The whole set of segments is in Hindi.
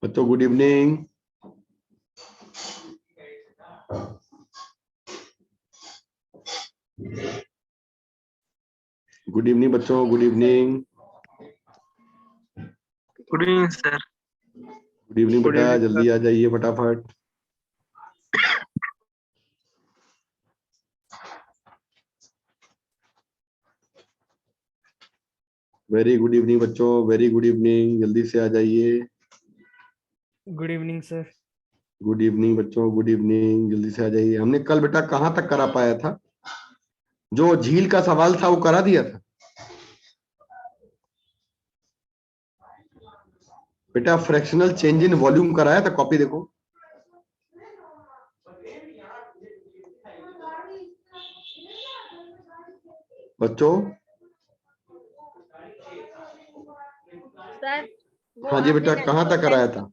बच्चों गुड इवनिंग। गुड इवनिंग बच्चों, good evening. Good evening sir. Good evening बेटा, जल्दी आ जाइए फटाफट। वेरी गुड इवनिंग बच्चों, वेरी गुड इवनिंग, जल्दी से आ जाइए। Good evening sir. Good evening बच्चों, गुड इवनिंग, जल्दी से आ जाइए। हमने कल बेटा कहाँ तक करा पाया था? जो झील का सवाल था वो करा दिया था बेटा। फ्रैक्शनल चेंज इन वॉल्यूम कराया था, कॉपी देखो। बच्चों सर हाँ जी बेटा, कहाँ तक कराया था?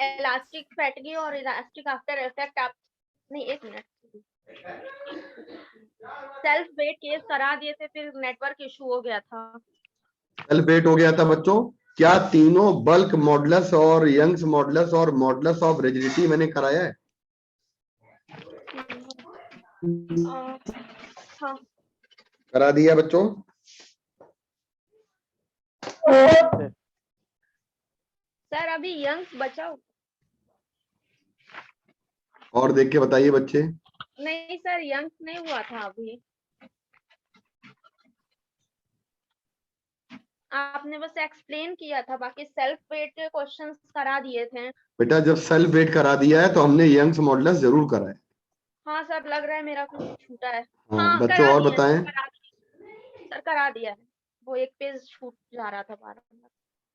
इलास्टिक फैटिगी और इलास्टिक आफ्टर इफेक्ट आप नहीं, एक मिनट, सेल्फ वेट केस करा दिए थे, फिर नेटवर्क इशू हो गया था। सेल्फ वेट हो गया था बच्चों। क्या तीनों बल्क मॉडुलस और यंग्स मॉडुलस और मॉडुलस ऑफ रिजिडिटी मैंने कराया है? हाँ करा दिया बच्चों। सर अभी यंग्स बचाओ। और देख के बताइए बच्चे। नहीं सर, यंग्स नहीं हुआ था अभी, आपने बस एक्सप्लेन किया था, बाकी सेल्फ वेट के क्वेश्चंस करा दिए थे। बेटा जब सेल्फ वेट करा दिया है तो हमने यंग्स मॉडुलस जरूर कराया। हाँ सर, लग रहा है मेरा कुछ छूटा है। हाँ बच्चों और बताएं। सर करा दिया है, वो एक पेज छूट जा रहा था बार बार।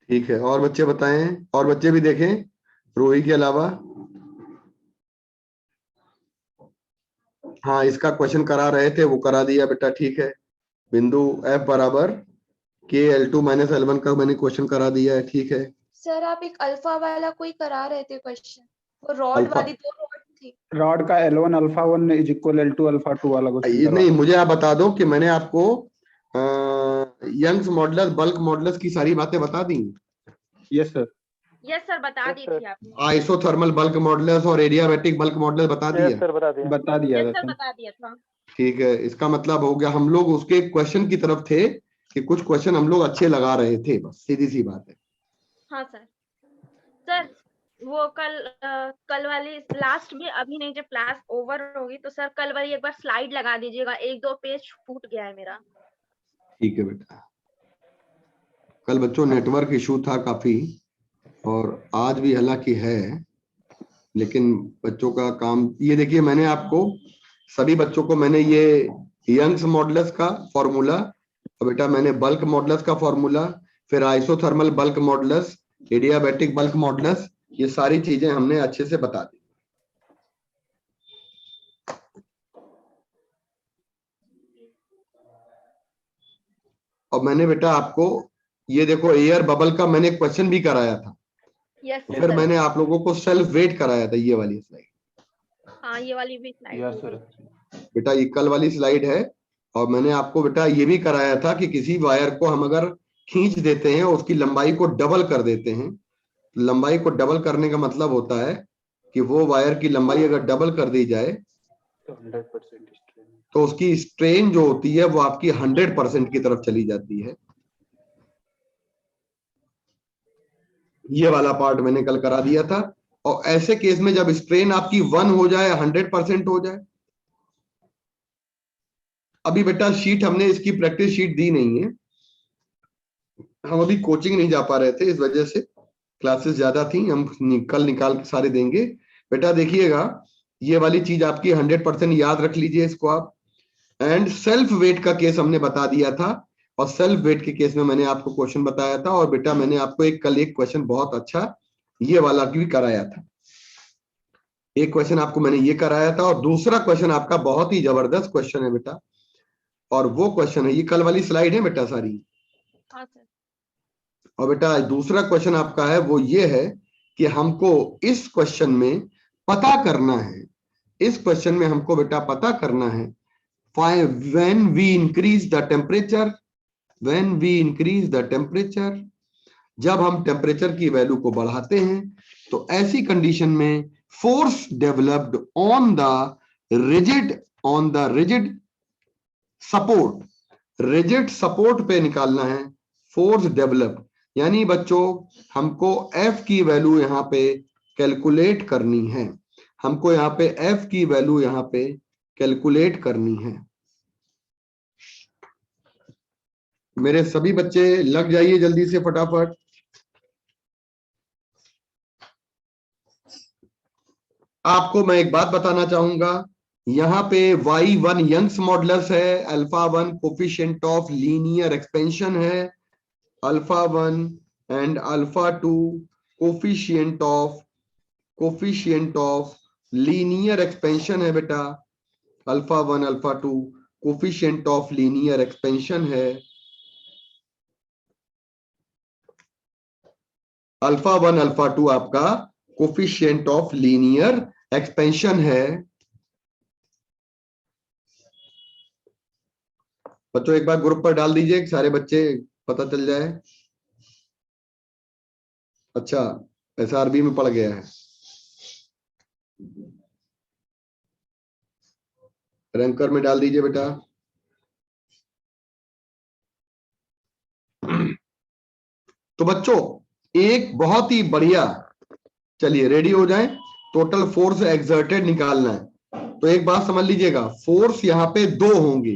ठीक है, और बच्चे बताएं, और बच्चे भी देखें रोही के अलावा। हाँ इसका क्वेश्चन करा रहे थे, वो करा दिया बेटा, ठीक है। बिंदु F बराबर KL2 माइनस L1 का मैंने क्वेश्चन करा दिया है, ठीक है। सर आप एक अल्फा वाला कोई करा रहे थे क्वेश्चन, वो रॉड अल्फा वाली 2 रॉड थी। रॉड का L1 alpha 1 is equal L2 alpha 2 वाला क्वेश्चन नहीं, मुझे आप बता दो कि मैंने आपको यंग्स मॉडुलस बल्क मॉडुलस की सारी बातें बता दी। Yes sir. यस सर, बता दी थी आपने। आइसोथर्मल बल्क मॉडुलस और एडियाबैटिक बल्क मॉडुलस बता दिया। बता दिया यस था सर, सर। बता दिया था। ठीक है, इसका मतलब हो गया हम लोग उसके क्वेश्चन की तरफ थे कि कुछ क्वेश्चन हम लोग अच्छे लगा रहे थे, बस सीधी सी बात है। हाँ सर। सर वो कल वाली लास्ट में, अभी नहीं, जब क्लास ओवर होगी तो सर कल वाली एक बार स्लाइड लगा दीजिएगा, 1-2 पेज छूट गया है मेरा। ठीक है बेटा। कल बच्चों नेटवर्क इशू था काफी, और आज भी हालांकि है, लेकिन बच्चों का काम ये देखिए, मैंने आपको सभी बच्चों को मैंने ये यंग्स मॉडुलस का फॉर्मूला, और बेटा मैंने बल्क मॉडुलस का फॉर्मूला, फिर isothermal bulk modulus, adiabatic bulk modulus, ये सारी चीजें हमने अच्छे से बता दी। और मैंने बेटा आपको ये देखो एयर बबल का मैंने क्वेश्चन भी कराया था। यस तो फिर मैंने आप लोगों को सेल्फ वेट कराया था, ये वाली स्लाइड। हाँ, ये वाली भी स्लाइड बेटा ये कल वाली स्लाइड है। और मैंने आपको बेटा ये भी कराया था कि किसी वायर को हम अगर खींच देते हैं, उसकी लंबाई को डबल कर देते हैं। लंबाई को डबल करने का मतलब होता है कि वो वायर की लंबाई अगर डबल कर दी जाए तो उसकी स्ट्रेन जो होती है वो आपकी 100% की तरफ चली जाती है। ये वाला पार्ट मैंने कल करा दिया था। और ऐसे केस में जब स्ट्रेन आपकी 1 हो जाए, 100% हो जाए। अभी बेटा शीट हमने इसकी प्रैक्टिस शीट दी नहीं है, हम अभी कोचिंग नहीं जा पा रहे थे, इस वजह से क्लासेस ज्यादा थी, हम कल निकाल के सारे देंगे। बेटा देखिएगा ये वाली चीज आपकी 100% याद रख लीजिए इसको आप। एंड सेल्फ वेट का केस हमने बता दिया था, और सेल्फ वेट के केस में मैंने आपको क्वेश्चन बताया था। और बेटा मैंने आपको कल एक क्वेश्चन बहुत अच्छा ये वाला भी कराया था। एक क्वेश्चन आपको मैंने ये कराया था, और दूसरा क्वेश्चन आपका बहुत ही जबरदस्त क्वेश्चन है बेटा, और वो क्वेश्चन है, ये कल वाली स्लाइड है बेटा सारी। हाँ सर। और बेटा दूसरा क्वेश्चन आपका है वो ये है कि हमको इस क्वेश्चन में पता करना है, इस क्वेश्चन में हमको बेटा पता करना है, when we increase the temperature when we increase the temperature, जब हम टेम्परेचर की वैल्यू को बढ़ाते हैं तो ऐसी कंडीशन में force developed on the rigid support, rigid support पे निकालना है फोर्स डेवलप्ड। यानी बच्चों हमको F की वैल्यू यहां पे कैलकुलेट करनी है, हमको यहाँ पे F की वैल्यू यहाँ पे कैलकुलेट करनी है। मेरे सभी बच्चे लग जाइए जल्दी से फटाफट। आपको मैं एक बात बताना चाहूंगा, यहाँ पे y1 यंग्स मॉडुलस है, alpha 1 coefficient of linear expansion है, alpha 1 and alpha 2 coefficient of linear expansion है बेटा, alpha 1 alpha 2 coefficient of linear expansion है, अल्फा 1 अल्फा 2 आपका कोफिशिएंट ऑफ लीनियर एक्सपेंशन है। बच्चों एक बार ग्रुप पर डाल दीजिए, सारे बच्चे पता चल जाए। अच्छा SRB में पड़ गया है, रैंकर में डाल दीजिए बेटा। तो बच्चों एक बहुत ही बढ़िया, चलिए रेडी हो जाएं, टोटल फोर्स एक्सर्टेड निकालना है। तो एक बात समझ लीजिएगा, फोर्स यहां पे दो होंगे,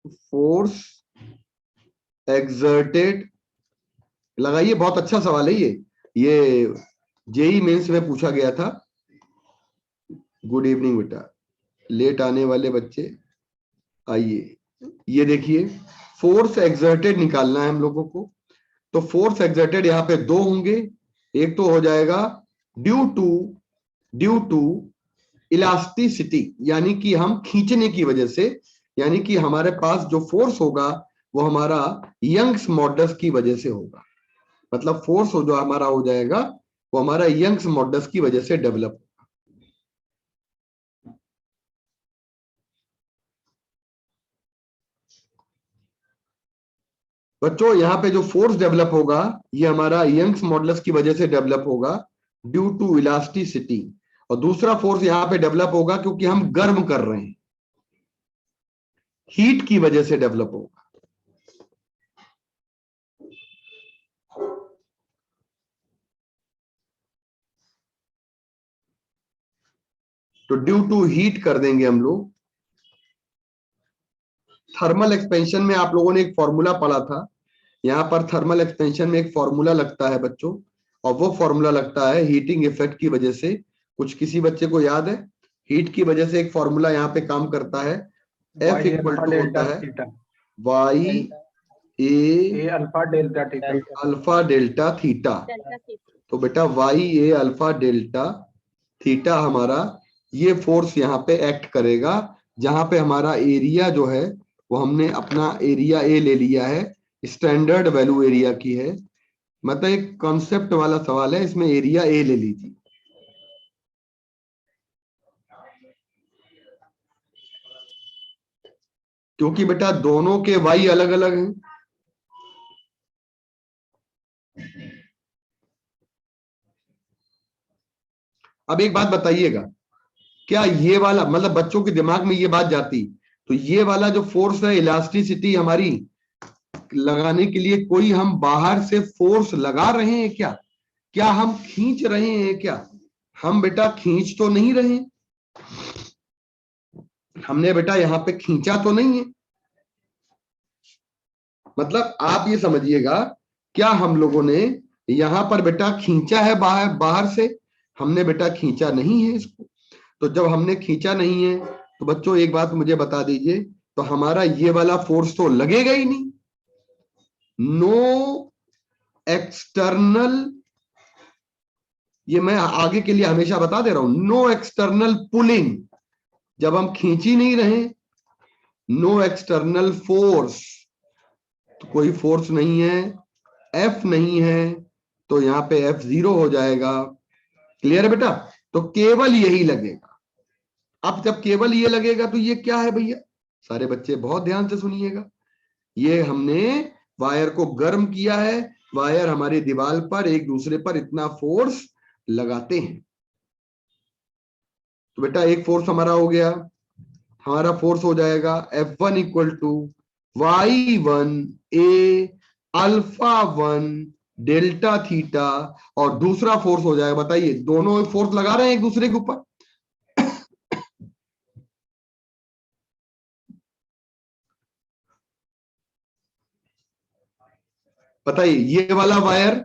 फोर्स एक्सर्टेड, लगाइए, बहुत अच्छा सवाल है ये जेई मेंस में पूछा गया था। गुड इवनिंग बेटा, लेट आने वाले बच्चे आइए। ये देखिए फोर्स एक्सर्टेड निकालना है हम लोगों को, तो फोर्स एक्सर्टेड यहाँ पे दो होंगे, एक तो हो जाएगा ड्यू टू इलास्टिसिटी, यानी कि हम खींचने की वजह से, यानी कि हमारे पास जो फोर्स होगा वो हमारा यंग्स मॉडुलस की वजह से होगा, मतलब फोर्स जो हमारा हो जाएगा वो हमारा यंग्स मॉडुलस की वजह से डेवलप होगा। बच्चों यहाँ पे जो फोर्स डेवलप होगा ये हमारा यंग्स मॉडुलस की वजह से डेवलप होगा ड्यू टू इलास्टिसिटी, और दूसरा फोर्स यहाँ पे डेवलप होगा क्योंकि हम गर्म कर रहे हैं, हीट की वजह से डेवलप होगा। तो ड्यू टू हीट कर देंगे हम लोग। थर्मल एक्सपेंशन में आप लोगों ने एक फॉर्मूला पढ़ा था, यहाँ पर थर्मल एक्सपेंशन में एक फॉर्मूला लगता है बच्चों, और वो फॉर्मूला लगता है हीटिंग इफेक्ट की वजह से। कुछ किसी बच्चे को याद है? हीट की वजह से एक फॉर्मूला यहाँ पे काम करता है, F इक्वल टू होता है y a alpha delta theta, alpha delta theta. तो बेटा y a alpha delta theta हमारा ये फोर्स यहाँ पे एक्ट करेगा, जहां पे हमारा एरिया जो है वो हमने अपना एरिया ए ले लिया है, स्टैंडर्ड वैल्यू एरिया की है, मतलब एक कॉन्सेप्ट वाला सवाल है, इसमें एरिया ए ले लीजिए। क्योंकि बेटा दोनों के y अलग अलग हैं। अब एक बात बताइएगा, क्या ये वाला, मतलब बच्चों के दिमाग में ये बात जाती, तो ये वाला जो फोर्स है इलास्टिसिटी हमारी लगाने के लिए कोई हम बाहर से फोर्स लगा रहे हैं क्या? क्या हम खींच रहे हैं क्या? हम बेटा खींच तो नहीं रहे, हमने बेटा यहाँ पे खींचा तो नहीं है। मतलब आप ये समझिएगा, क्या हम लोगों ने यहाँ पर बेटा खींचा है बाहर से? हमने बेटा खींचा नहीं है इसको। तो जब हमने खींचा नहीं है तो बच्चों एक बात मुझे बता दीजिए, तो हमारा ये वाला फोर्स तो लगेगा ही नहीं। नो एक्सटर्नल, ये मैं आगे के लिए हमेशा बता दे रहा हूं, नो एक्सटर्नल पुलिंग, जब हम खींच ही नहीं रहे, नो एक्सटर्नल फोर्स, तो कोई फोर्स नहीं है, F नहीं है, तो यहाँ पे F0 हो जाएगा। क्लियर है बेटा? तो केवल यही लगेगा। अब जब केवल ये लगेगा तो ये क्या है भैया? सारे बच्चे बहुत ध्यान से सुनिएगा, ये हमने वायर को गर्म किया है, वायर हमारी दीवार पर एक दूसरे पर इतना फोर्स लगाते हैं। तो बेटा एक फोर्स हमारा हो गया, हमारा फोर्स हो जाएगा F1 equal to Y1 A alpha 1 delta theta, और दूसरा फोर्स हो जाएगा, बताइए दोनों फोर्स लगा रहे हैं एक दूसरे के ऊपर। बताइए ये वाला वायर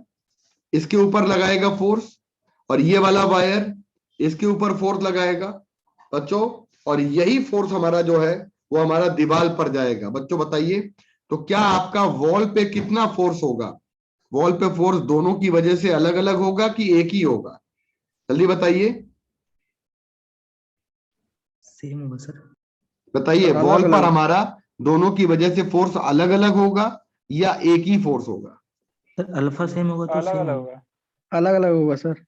इसके ऊपर लगाएगा फोर्स, और ये वाला वायर इसके ऊपर फोर्स लगाएगा बच्चों, और यही फोर्स हमारा जो है वो हमारा दीवार पर जाएगा। बच्चों बताइए, तो क्या आपका वॉल पे कितना फोर्स होगा? वॉल पे फोर्स दोनों की वजह से अलग अलग होगा कि एक ही होगा? जल्दी बताइए, सेम होगा सर। बताइए सर, वॉल पर अलग-अलग। हमारा दोनों की वजह से फोर्स अलग अलग होगा या एक ही फोर्स होगा? सर अल्फा सेम होगा तो अलग सेम अलग होगा। होगा, अलग अलग होगा सर,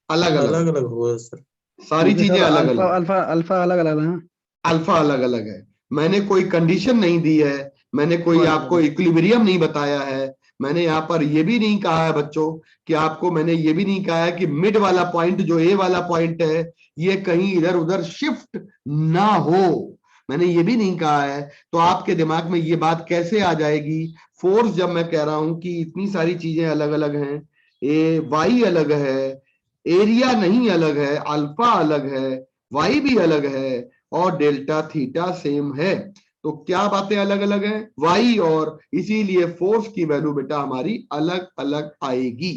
अलग अलग अलग अलग होगा सर। सारी क्योंकि चीजें सर अलग अल्फा अलग, अल्फा अल्फा अलग अलग है ना। अल्फा अलग अलग है। मैंने कोई कंडीशन नहीं दी है, मैंने कोई वो अलग आपको अलग। इक्विलिब्रियम नहीं बताया है, मैंने यहाँ पर ये भी नहीं कहा है बच्चों कि आपको, मैंने ये भी नहीं कहा है कि मिड वाला पॉइंट जो ए वाला पॉइंट है ये कहीं इधर उधर शिफ्ट ना हो, मैंने ये भी नहीं कहा है। तो आपके दिमाग में ये बात कैसे आ जाएगी? फोर्स जब मैं कह रहा हूं कि इतनी सारी चीजें अलग अलग हैं, ए वाई अलग है, एरिया नहीं अलग है, अल्फा अलग है, वाई भी अलग है, और डेल्टा थीटा सेम है, तो क्या बातें अलग अलग हैं? वाई, और इसीलिए फोर्स की वैल्यू बेटा हमारी अलग अलग आएगी।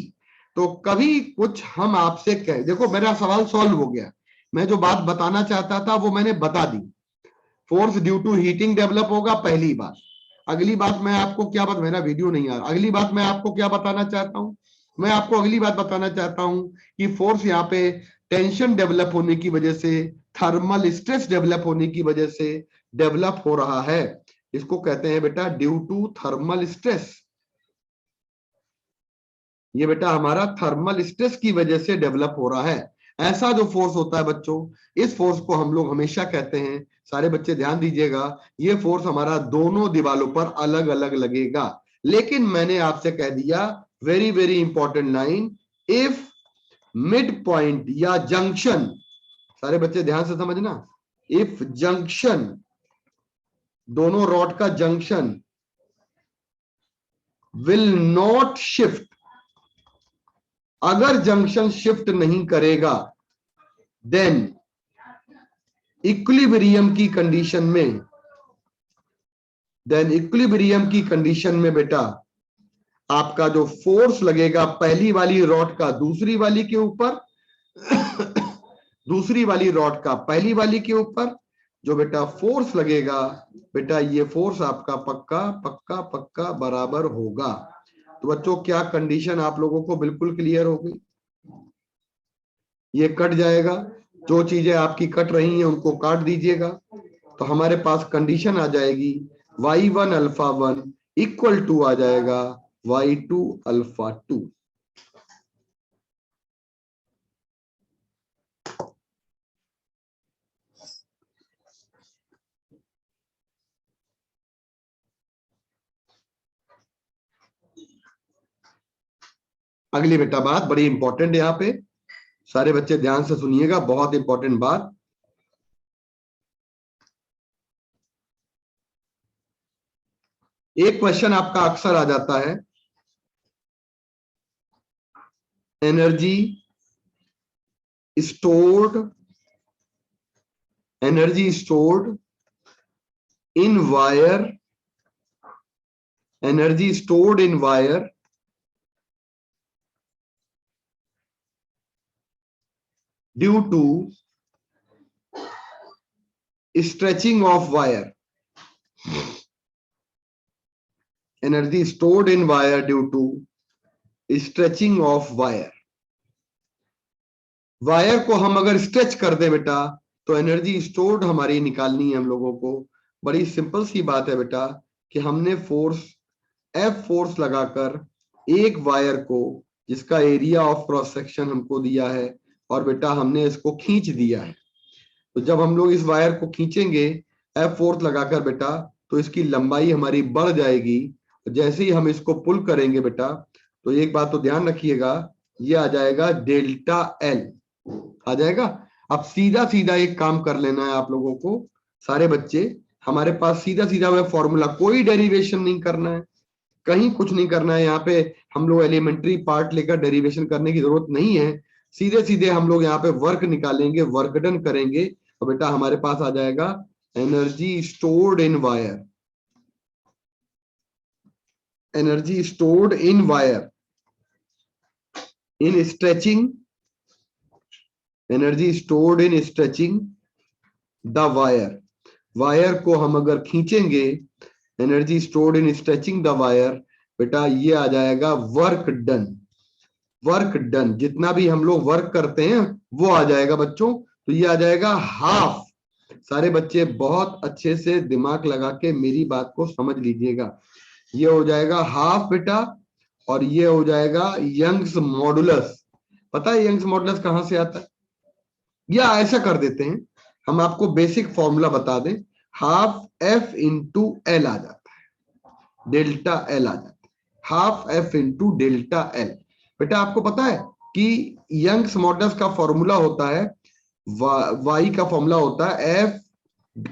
तो कभी कुछ हम आपसे कहें, देखो मेरा सवाल सॉल्व हो गया, मैं जो बात बताना चाहता था वो मैंने बता दी। Force due to heating develop होगा, पहली बात। अगली बात मैं आपको क्या बात, मेरा वीडियो नहीं आ रहा, अगली बात मैं आपको क्या बताना चाहता हूं, मैं आपको अगली बात बताना चाहता हूं कि फोर्स यहाँ पे टेंशन डेवलप होने की वजह से, थर्मल स्ट्रेस डेवलप होने की वजह से डेवलप हो रहा है। इसको कहते हैं बेटा ड्यू टू थर्मल स्ट्रेस। ये बेटा हमारा थर्मल स्ट्रेस की वजह से डेवलप हो रहा है। ऐसा जो फोर्स होता है बच्चों, इस फोर्स को हम लोग हमेशा कहते हैं, सारे बच्चे ध्यान दीजिएगा, ये फोर्स हमारा दोनों दीवारों पर अलग अलग लगेगा। लेकिन मैंने आपसे कह दिया, very very important line, if mid point या जंक्शन, सारे बच्चे ध्यान से समझना, इफ जंक्शन, दोनों रॉड का जंक्शन विल नॉट शिफ्ट, अगर जंक्शन शिफ्ट नहीं करेगा, देन इक्विलिब्रियम की कंडीशन में, देन इक्विलिब्रियम की कंडीशन में बेटा आपका जो फोर्स लगेगा पहली वाली रॉड का दूसरी वाली के ऊपर, दूसरी वाली रॉड का पहली वाली के ऊपर, जो बेटा फोर्स लगेगा बेटा, ये फोर्स आपका पक्का पक्का पक्का बराबर होगा। तो बच्चों क्या कंडीशन आप लोगों को बिल्कुल क्लियर हो गई? ये कट जाएगा, जो चीजें आपकी कट रही हैं उनको काट दीजिएगा, तो हमारे पास कंडीशन आ जाएगी y1 अल्फा 1 इक्वल टू आ जाएगा y2 अल्फा 2। अगली बेटा बात बड़ी इंपॉर्टेंट है, यहाँ पे सारे बच्चे ध्यान से सुनिएगा, बहुत इंपॉर्टेंट बात। एक क्वेश्चन आपका अक्सर आ जाता है, energy stored, energy stored in wire, energy stored in wire due to stretching of wire, energy stored in wire due to stretching of wire. Wire को हम अगर स्ट्रेच कर दे बेटा तो एनर्जी स्टोर्ड हमारी निकालनी है हम लोगों को। बड़ी सिंपल सी बात है बेटा कि हमने फोर्स एफ फोर्स लगाकर एक वायर को, जिसका एरिया ऑफ क्रॉस सेक्शन हमको दिया है, और बेटा हमने इसको खींच दिया है। तो जब हम लोग इस वायर को खींचेंगे एफ फोर्स लगाकर बेटा, तो इसकी लंबाई हमारी बढ़ जाएगी। जैसे ही हम इसको पुल करेंगे बेटा, तो एक बात तो ध्यान रखिएगा, ये आ जाएगा डेल्टा एल आ जाएगा। अब सीधा सीधा एक काम कर लेना है आप लोगों को, सारे बच्चे, हमारे पास सीधा सीधा वह फॉर्मूला, कोई डेरिवेशन नहीं करना है, कहीं कुछ नहीं करना है। यहाँ पे हम लोग एलिमेंट्री पार्ट लेकर डेरिवेशन करने की जरूरत नहीं है। सीधे सीधे हम लोग यहाँ पे वर्क निकालेंगे, वर्क डन करेंगे, और बेटा हमारे पास आ जाएगा energy stored in wire, energy stored in wire in stretching, energy stored in stretching the wire. Wire को हम अगर खींचेंगे, energy stored in stretching the wire, बेटा ये आ जाएगा वर्क डन। वर्क डन, जितना भी हम लोग वर्क करते हैं वो आ जाएगा बच्चों, तो ये आ जाएगा हाफ। सारे बच्चे बहुत अच्छे से दिमाग लगा के मेरी बात को समझ लीजिएगा, ये हो जाएगा हाफ बेटा, और ये हो जाएगा यंग्स मॉडुलस। पता है यंग्स मॉडुलस कहां से आता है? या ऐसा कर देते हैं, हम आपको बेसिक फॉर्मूला बता दें, हाफ एफ इंटू एल आ जाता है, डेल्टा एल आ जाता है, half F into delta L. बेटा आपको पता है कि यंग्स मॉडुलस का फॉर्मूला होता है, वाई का फॉर्मूला होता है एफ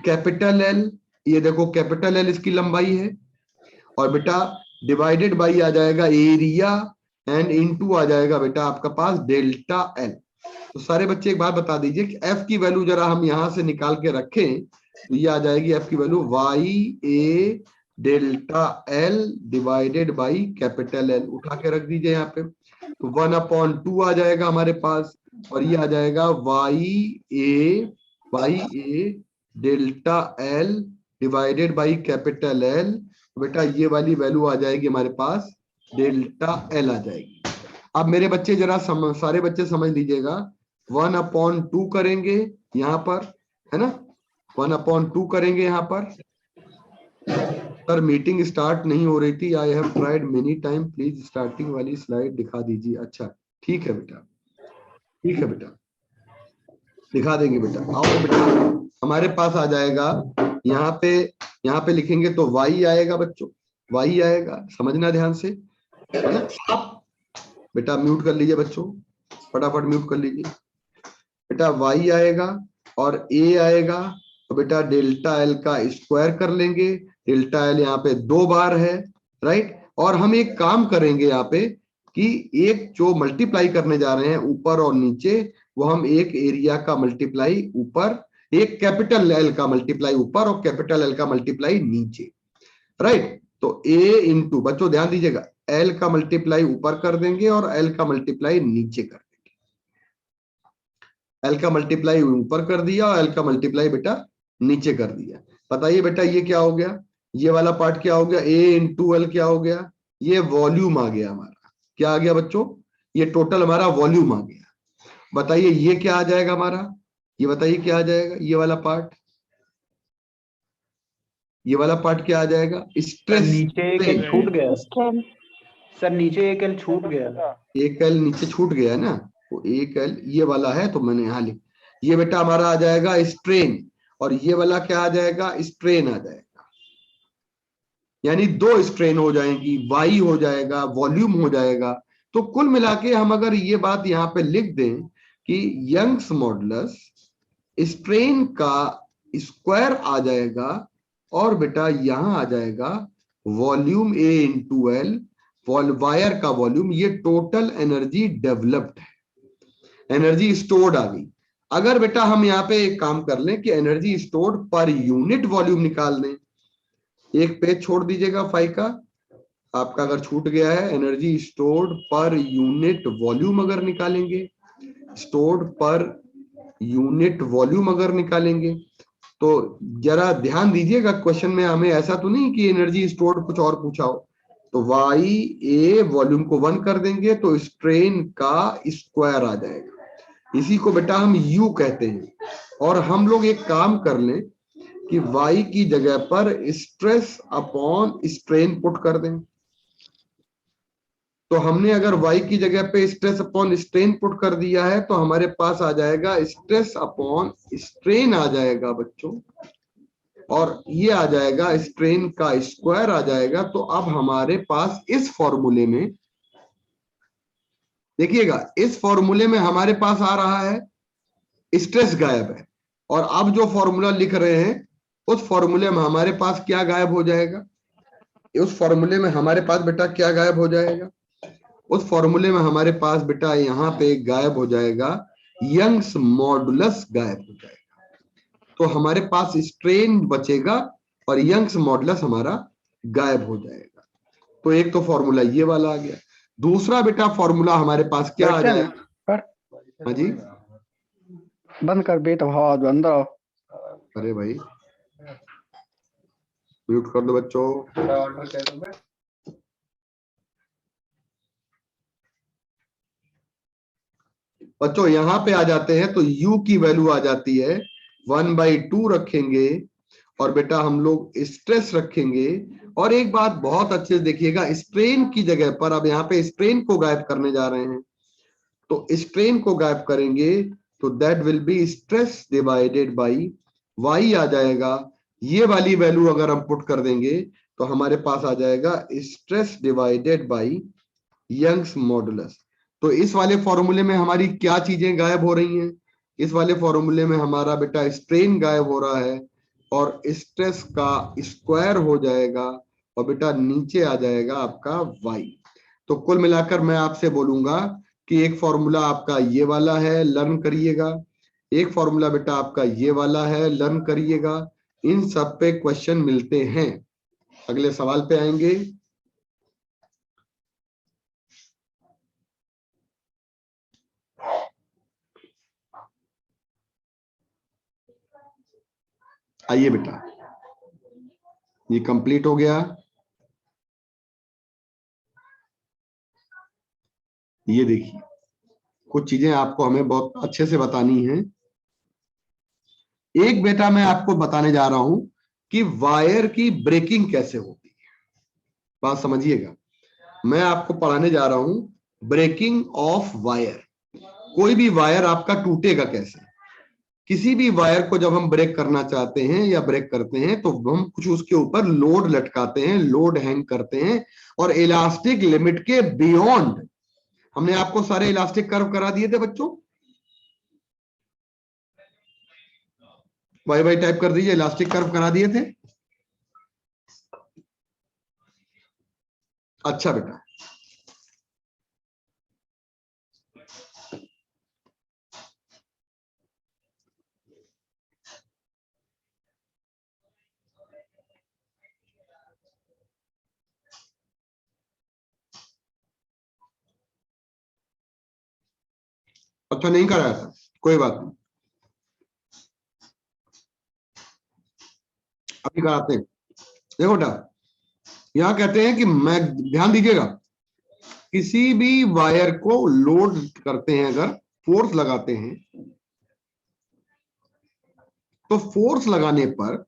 कैपिटल एल, ये देखो कैपिटल एल इसकी लंबाई है, और बेटा डिवाइडेड बाई आ जाएगा एरिया, एंड इनटू आ जाएगा बेटा आपका पास डेल्टा एल। तो सारे बच्चे एक बात बता दीजिए कि एफ की वैल्यू जरा हम यहां से निकाल के रखें, तो ये आ जाएगी एफ की value Y A delta L divided by capital L, उठा के रख दीजिए यहाँ पे, तो 1/2 आ जाएगा हमारे पास, और ये आ जाएगा Y A delta L divided by capital L. बेटा ये वाली वैल्यू आ जाएगी हमारे पास डेल्टा एल आ जाएगी। अब मेरे बच्चे जरा सारे बच्चे समझ लीजिएगा, 1/2 करेंगे यहाँ पर, है ना, 1/2 करेंगे यहाँ पर। सर मीटिंग स्टार्ट नहीं हो रही थी, I have tried many time, please starting वाली स्लाइड दिखा दीजिए। अच्छा ठीक है बेटा, ठीक है बेटा, दिखा देंगे बेटा। आओ बेटा, हमारे पास आ जाएगा यहाँ पे लिखेंगे तो y आएगा बच्चों, y आएगा, समझना ध्यान से, है ना। बेटा म्यूट कर लीजिए बच्चों, फटाफट म्यूट कर लीजिए बेटा। y आएगा और a आएगा, तो बेटा डेल्टा एल का स्क्वायर कर लेंगे, डेल्टा एल यहाँ पे 2 बार है, राइट। और हम एक काम करेंगे यहाँ पे कि एक जो मल्टीप्लाई करने जा रहे हैं ऊपर और नीचे, वो हम एक एरिया का मल्टीप्लाई ऊपर, एक कैपिटल एल का मल्टीप्लाई ऊपर और कैपिटल एल का मल्टीप्लाई नीचे, राइट। तो ए इंटू, बच्चों ध्यान दीजिएगा, एल का मल्टीप्लाई ऊपर कर देंगे और एल का मल्टीप्लाई नीचे कर देंगे। एल का मल्टीप्लाई ऊपर कर दिया और एल का मल्टीप्लाई बेटा नीचे कर दिया। बताइए बेटा ये क्या हो गया, ये वाला पार्ट क्या हो गया, ए इंटू एल क्या हो गया, ये वॉल्यूम आ गया हमारा। क्या आ गया बच्चों, ये टोटल हमारा वॉल्यूम आ गया। बताइए ये क्या आ जाएगा हमारा, ये बताइए क्या आ जाएगा, ये वाला पार्ट, ये वाला पार्ट क्या आ जाएगा, स्ट्रेस। नीचे एक एल छूट गया सर, नीचे एक एल छूट गया, एक एल नीचे छूट गया है ना, तो एक एल ये वाला है, तो मैंने यहाँ लिख, ये बेटा हमारा आ जाएगा स्ट्रेन, और ये वाला क्या आ जाएगा, स्ट्रेन आ जाएगा। यानी 2 स्ट्रेन हो जाएंगी, वाई हो जाएगा, वॉल्यूम हो जाएगा। तो कुल मिला के हम अगर ये बात यहाँ पे लिख दें कि यंग्स मॉडुलस स्ट्रेन का स्क्वायर आ जाएगा, और बेटा यहां आ जाएगा वॉल्यूम ए इंटू एल, वायर का वॉल्यूम, ये टोटल एनर्जी डेवलप्ड है, एनर्जी स्टोर्ड आ गई। अगर बेटा हम यहाँ पे एक काम कर लें कि energy stored per unit volume निकाल दें, एक पेज छोड़ दीजिएगा 5 का, आपका अगर छूट गया है, energy stored per unit volume अगर निकालेंगे, स्टोर्ड पर यूनिट वॉल्यूम अगर निकालेंगे, तो जरा ध्यान दीजिएगा क्वेश्चन में हमें ऐसा तो नहीं कि एनर्जी स्टोर्ड कुछ और पूछा हो। तो वाई ए वॉल्यूम को 1 कर देंगे तो स्ट्रेन का स्क्वायर आ जाएगा, इसी को बेटा हम यू कहते हैं। और हम लोग एक काम कर लें कि वाई की जगह पर स्ट्रेस अपॉन स्ट्रेन पुट कर दें, तो हमने अगर y की जगह पे स्ट्रेस अपॉन स्ट्रेन पुट कर दिया है, तो हमारे पास आ जाएगा स्ट्रेस अपॉन स्ट्रेन आ जाएगा बच्चों, और ये आ जाएगा स्ट्रेन का स्क्वायर आ जाएगा। तो अब हमारे पास इस फॉर्मूले में देखिएगा, इस फॉर्मूले में हमारे पास आ रहा है स्ट्रेस गायब है, और अब जो फॉर्मूला लिख रहे हैं उस फॉर्मूले में हमारे पास क्या गायब हो जाएगा? उस फॉर्मूले में हमारे पास बेटा क्या गायब हो जाएगा? उस फॉर्मूले में हमारे पास बेटा यहाँ पे गायब हो जाएगा यंग्स मॉडुलस गायब हो जाएगा। तो हमारे पास स्ट्रेन बचेगा और यंग्स मॉडुलस हमारा गायब हो जाएगा। तो एक तो फॉर्मूला ये वाला आ गया। दूसरा बेटा फॉर्मूला हमारे पास क्या आ जाएगा? हाँ जी, बंद कर बेटा, आवाज बंद आओ। अरे भाई म्यूट कर दो बच्चों। बच्चों यहाँ पे आ जाते हैं तो u की वैल्यू आ जाती है 1/2 रखेंगे, और बेटा हम लोग स्ट्रेस रखेंगे। और एक बात बहुत अच्छे से देखिएगा, स्ट्रेन की जगह पर अब यहाँ पे स्ट्रेन को गायब करने जा रहे हैं, तो स्ट्रेन को गायब करेंगे तो that will be stress divided by y आ जाएगा। ये वाली वैल्यू अगर हम पुट कर देंगे तो हमारे पास आ जाएगा stress divided by Young's modulus. तो इस वाले फॉर्मूले में हमारी क्या चीजें गायब हो रही हैं? इस वाले फॉर्मूले में हमारा बेटा स्ट्रेन गायब हो रहा है और स्ट्रेस का स्क्वायर हो जाएगा, और बेटा नीचे आ जाएगा आपका y। तो कुल मिलाकर मैं आपसे बोलूंगा कि एक फॉर्मूला आपका ये वाला है, लर्न करिएगा। एक फॉर्मूला बेटा आपका ये वाला है, लर्न करिएगा। इन सब पे क्वेश्चन मिलते हैं। अगले सवाल पे आएंगे। आइए बेटा, ये कंप्लीट हो गया। ये देखिए, कुछ चीजें आपको हमें बहुत अच्छे से बतानी है। एक बेटा मैं आपको बताने जा रहा हूं कि वायर की ब्रेकिंग कैसे होती है। बात समझिएगा, मैं आपको पढ़ाने जा रहा हूं ब्रेकिंग ऑफ वायर। कोई भी वायर आपका टूटेगा कैसे? किसी भी वायर को जब हम ब्रेक करना चाहते हैं या ब्रेक करते हैं तो हम कुछ उसके ऊपर लोड लटकाते हैं, लोड हैंग करते हैं, और इलास्टिक लिमिट के बियॉन्ड हमने आपको सारे इलास्टिक कर्व करा दिए थे बच्चों। वाई वाई टाइप कर दीजिए, इलास्टिक कर्व करा दिए थे। अच्छा बेटा, अच्छा नहीं कराया था, कोई बात नहीं, अभी कराते हैं। देखो बेटा, यहां कहते हैं कि मैं, ध्यान दीजिएगा, किसी भी वायर को लोड करते हैं, अगर फोर्स लगाते हैं तो फोर्स लगाने पर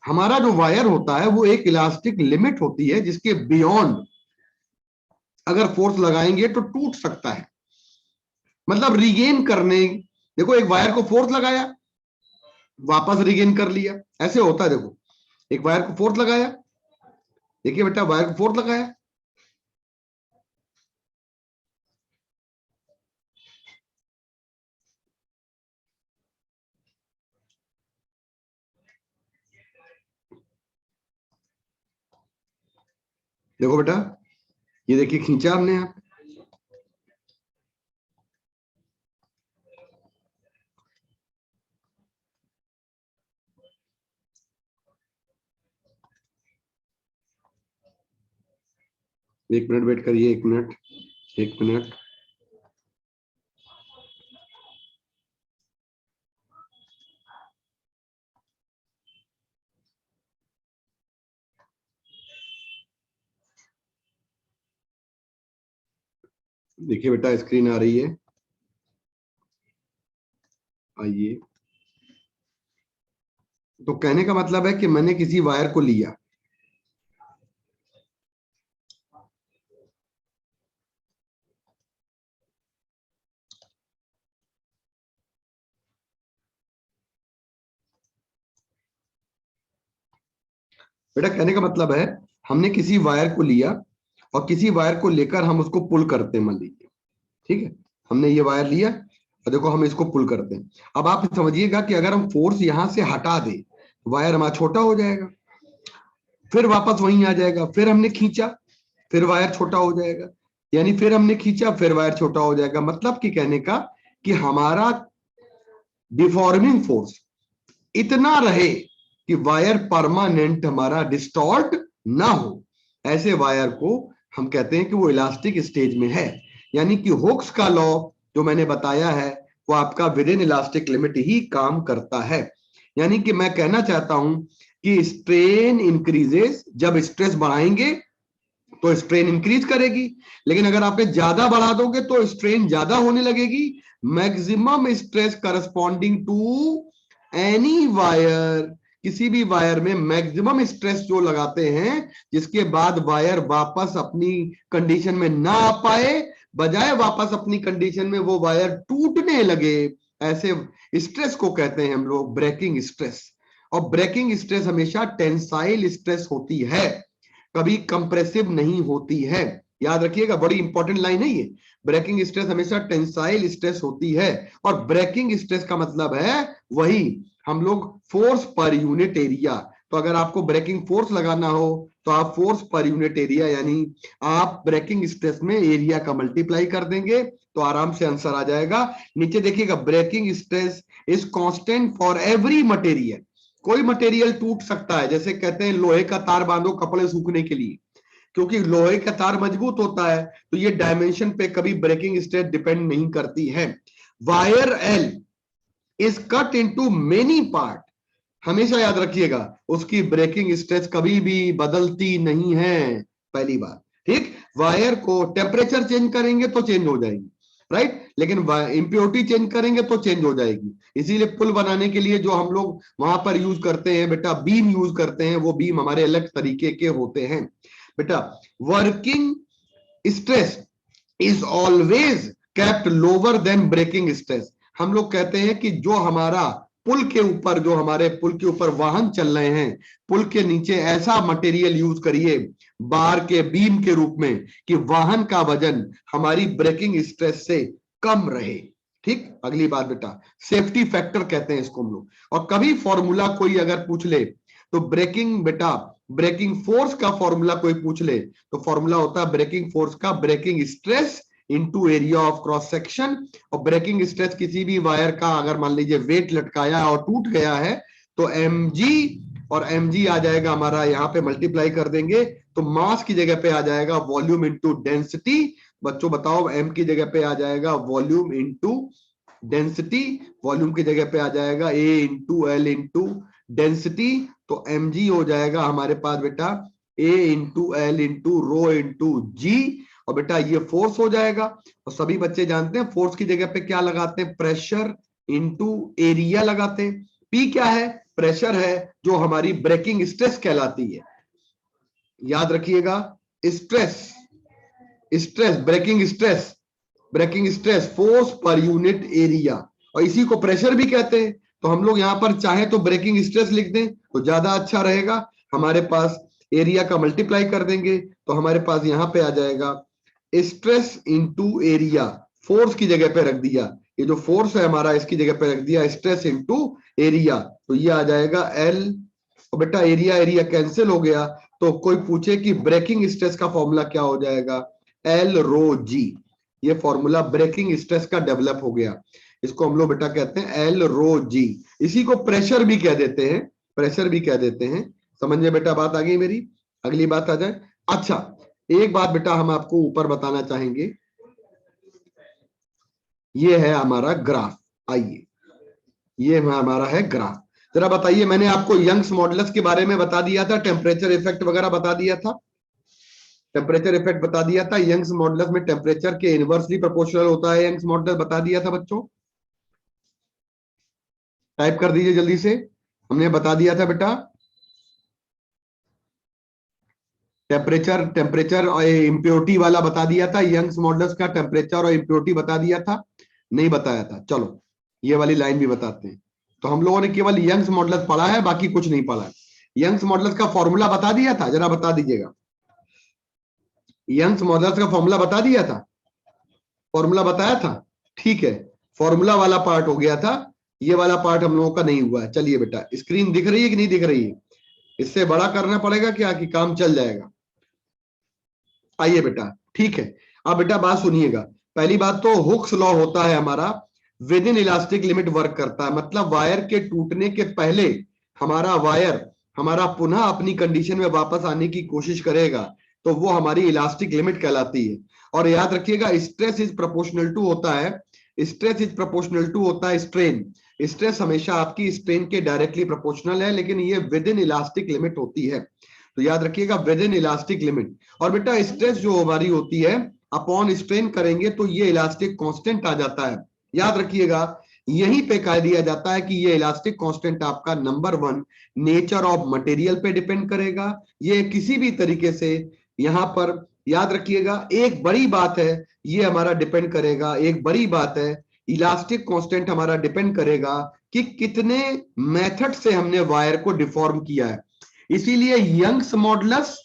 हमारा जो वायर होता है वो एक इलास्टिक लिमिट होती है जिसके बियॉन्ड अगर फोर्स लगाएंगे तो टूट सकता है। मतलब रिगेन करने, देखो एक वायर को फोर्स लगाया, वापस रिगेन कर लिया, ऐसे होता है। देखो एक वायर को फोर्स लगाया, देखिए बेटा वायर को फोर्स लगाया, देखो बेटा, ये देखिए खींचा हमने यहाँ पे, एक मिनट वेट करिए, एक मिनट, एक मिनट। देखिए बेटा स्क्रीन आ रही है, आइए। तो कहने का मतलब है कि मैंने किसी वायर को लिया, बेटा कहने का मतलब है हमने किसी वायर को लिया और किसी वायर को लेकर हम उसको पुल करते हैं, मान लीजिए, ठीक है, हमने ये वायर लिया और देखो हम इसको पुल करते हैं। अब आप समझिएगा कि अगर हम फोर्स यहां से हटा दे, वायर हमारा छोटा हो जाएगा, फिर वापस वहीं आ जाएगा, फिर हमने खींचा, फिर वायर छोटा हो जाएगा, यानी फिर हमने खींचा, फिर वायर छोटा हो जाएगा। मतलब कि कहने का कि हमारा डिफॉर्मिंग फोर्स इतना रहे कि वायर परमानेंट हमारा डिस्टॉर्ट ना हो, ऐसे वायर को हम कहते हैं कि वो इलास्टिक स्टेज में है। यानी कि हुक्स का लॉ जो मैंने बताया है वो आपका विद इन इलास्टिक लिमिट ही काम करता है। यानी कि मैं कहना चाहता हूं कि स्ट्रेन इंक्रीजेस, जब स्ट्रेस बढ़ाएंगे तो स्ट्रेन इंक्रीज करेगी, लेकिन अगर आपने ज्यादा बढ़ा दोगे तो स्ट्रेन ज्यादा होने लगेगी। Maximum stress corresponding to any wire, किसी भी वायर में मैक्सिमम स्ट्रेस जो लगाते हैं जिसके बाद वायर वापस अपनी कंडीशन में ना आ पाए, बजाय वापस अपनी कंडीशन में वो वायर टूटने लगे, ऐसे स्ट्रेस को कहते हैं हम लोग ब्रेकिंग स्ट्रेस। और ब्रेकिंग स्ट्रेस हमेशा टेंसाइल स्ट्रेस होती है, कभी कंप्रेसिव नहीं होती है। याद रखिएगा, बड़ी इंपॉर्टेंट लाइन है ये। ब्रेकिंग स्ट्रेस हमेशा टेंसाइल स्ट्रेस होती है, और ब्रेकिंग स्ट्रेस का मतलब है वही हम लोग फोर्स पर यूनिट एरिया। तो अगर आपको ब्रेकिंग फोर्स लगाना हो तो आप फोर्स पर यूनिट एरिया यानी आप ब्रेकिंग स्ट्रेस में एरिया का मल्टीप्लाई कर देंगे तो आराम से आंसर आ जाएगा। नीचे देखिएगा, breaking stress is constant for every material. कोई मटेरियल टूट सकता है, जैसे कहते हैं लोहे का तार बांधो कपड़े सूखने के लिए, क्योंकि लोहे का तार मजबूत होता है, तो ये डायमेंशन पे कभी ब्रेकिंग स्ट्रेस डिपेंड नहीं करती है। Wire L is cut into many part, हमेशा याद रखिएगा उसकी ब्रेकिंग स्ट्रेस कभी भी बदलती नहीं है, पहली बात, ठीक। वायर को टेम्परेचर चेंज करेंगे तो चेंज हो जाएगी, राइट, लेकिन इंप्योरिटी चेंज करेंगे तो चेंज हो जाएगी। इसीलिए पुल बनाने के लिए जो हम लोग वहां पर यूज करते हैं बेटा, बीम यूज करते हैं, वो बीम हमारे अलग तरीके के होते हैं बेटा। Working stress is always kept lower than breaking stress. हम लोग कहते हैं कि जो हमारा पुल के ऊपर, जो हमारे पुल के ऊपर वाहन चल रहे हैं, पुल के नीचे ऐसा मटेरियल यूज करिए बार के बीम के रूप में कि वाहन का वजन हमारी ब्रेकिंग स्ट्रेस से कम रहे, ठीक। अगली बात बेटा, सेफ्टी फैक्टर कहते हैं इसको हम लोग। और कभी फॉर्मूला कोई अगर पूछ ले तो ब्रेकिंग बेटा, ब्रेकिंग फोर्स का फॉर्मूला कोई पूछ ले तो फॉर्मूला होता है ब्रेकिंग फोर्स का breaking stress into area of cross section. और ब्रेकिंग स्ट्रेस किसी भी वायर का अगर मान लीजिए वेट लटकाया और टूट गया है तो mg, और mg आ जाएगा हमारा, यहाँ पे मल्टीप्लाई कर देंगे तो मास की जगह पे आ जाएगा वॉल्यूम इनटू डेंसिटी। बच्चों बताओ, m की जगह पे आ जाएगा वॉल्यूम इनटू डेंसिटी, वॉल्यूम की जगह पे आ जाएगा a into L into density, तो mg हो जाएगा हमारे पास बेटा a into L into rho into g. और बेटा ये फोर्स हो जाएगा, और सभी बच्चे जानते हैं फोर्स की जगह पे क्या लगाते हैं, प्रेशर इंटू एरिया लगाते हैं। P क्या है, प्रेशर है, जो हमारी ब्रेकिंग स्ट्रेस कहलाती है। याद रखिएगा, stress, stress breaking stress, breaking stress force per unit area, और इसी को प्रेशर भी कहते हैं। तो हम लोग यहां पर चाहे तो ब्रेकिंग स्ट्रेस लिख दें तो ज्यादा अच्छा रहेगा, हमारे पास एरिया का मल्टीप्लाई कर देंगे तो हमारे पास यहां पे आ जाएगा स्ट्रेस इंटू एरिया, फोर्स की जगह पे रख दिया, ये जो फोर्स है हमारा इसकी जगह पे रख दिया स्ट्रेस इंटू एरिया, तो ये आ जाएगा एल। और बेटा एरिया एरिया कैंसिल हो गया, तो कोई पूछे कि ब्रेकिंग स्ट्रेस का फॉर्मूला क्या हो जाएगा, एल रो जी। ये फॉर्मूला ब्रेकिंग स्ट्रेस का डेवलप हो गया, इसको हम लोग बेटा कहते हैं एल रो जी। इसी को प्रेशर भी कह देते हैं, प्रेशर भी कह देते हैं। समझ में बेटा बात आ गई मेरी। अगली बात आ जाए। अच्छा एक बात बेटा हम आपको ऊपर बताना चाहेंगे, ये है हमारा ग्राफ, आइए ये हमारा है ग्राफ। जरा बताइए, मैंने आपको यंग्स मॉडुलस के बारे में बता दिया था, टेम्परेचर इफेक्ट वगैरह बता दिया था, टेम्परेचर इफेक्ट बता दिया था। यंग्स मॉडुलस में टेम्परेचर के इनवर्सली प्रोपोर्शनल होता है यंग्स मॉडुलस, बता दिया था बच्चों। टाइप कर दीजिए जल्दी से, हमने बता दिया था बेटा। टेम्परेचर और इम्प्योरिटी वाला बता दिया था, यंग्स मॉडुलस का टेम्परेचर और इम्प्योरिटी बता दिया था, नहीं बताया था। चलो ये वाली लाइन भी बताते हैं। तो हम लोगों ने केवल यंग्स मॉडुलस पढ़ा है, बाकी कुछ नहीं पढ़ा है। यंग्स मॉडुलस का फॉर्मूला बता दिया था, जरा बता दीजिएगा। यंग्स मॉडुलस का फॉर्मूला बता दिया था, फॉर्मूला बताया था, ठीक है, फॉर्मूला वाला पार्ट हो गया था, ये वाला पार्ट हम लोगों का नहीं हुआ है। चलिए बेटा, स्क्रीन दिख रही है कि नहीं दिख रही है? इससे बड़ा करना पड़ेगा क्या कि काम चल जाएगा? आइए बेटा, ठीक है। अब बेटा बात सुनिएगा। पहली बात तो हुक्स लॉ होता है हमारा, with in elastic limit work करता है, मतलब वायर के टूटने के पहले हमारा वायर हमारा पुनः अपनी कंडीशन में वापस आने की कोशिश करेगा, तो वो हमारी इलास्टिक लिमिट कहलाती है। और याद रखिएगा, स्ट्रेस इज प्रोपोर्शनल टू होता है, स्ट्रेस इज प्रोपोर्शनल टू होता है स्ट्रेन। स्ट्रेस हमेशा आपकी स्ट्रेन के डायरेक्टली प्रोपोर्शनल है, लेकिन ये विद इन इलास्टिक लिमिट होती है। तो याद रखिएगा, विद इन इलास्टिक लिमिट। और बेटा स्ट्रेस जो हमारी होती है, अपॉन स्ट्रेन करेंगे तो ये इलास्टिक कांस्टेंट आ जाता है। याद रखिएगा, यहीं पे कह दिया जाता है कि ये इलास्टिक कांस्टेंट आपका नंबर 1 नेचर ऑफ मटेरियल पे डिपेंड करेगा। ये किसी भी तरीके से यहां पर याद रखिएगा, एक बड़ी बात है, ये हमारा डिपेंड करेगा, एक बड़ी बात है, इलास्टिक कांस्टेंट हमारा डिपेंड करेगा कि कितने मेथड से हमने वायर को डिफॉर्म किया है। इसीलिए यंग्स मॉडुलस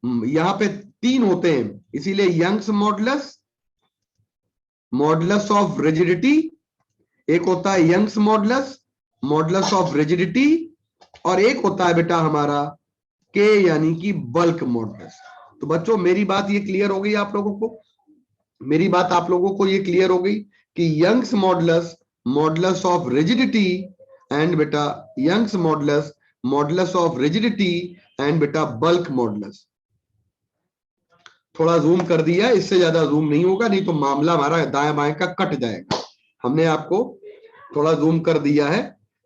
यहां पे 3 होते हैं, इसीलिए Young's modulus, modulus of rigidity, एक होता है Young's modulus, modulus of rigidity, और एक होता है बेटा हमारा के यानी कि बल्क मॉडुलस। तो बच्चों मेरी बात ये क्लियर हो गई आप लोगों को? मेरी बात आप लोगों को ये क्लियर हो गई कि Young's modulus, modulus of rigidity, and बेटा Young's modulus, modulus of rigidity, and बेटा बल्क मॉडुलस। थोड़ा जूम कर दिया, इससे ज्यादा जूम नहीं होगा, नहीं तो मामला हमारा दाएं बाएं का कट जाएगा। हमने आपको थोड़ा जूम कर दिया है।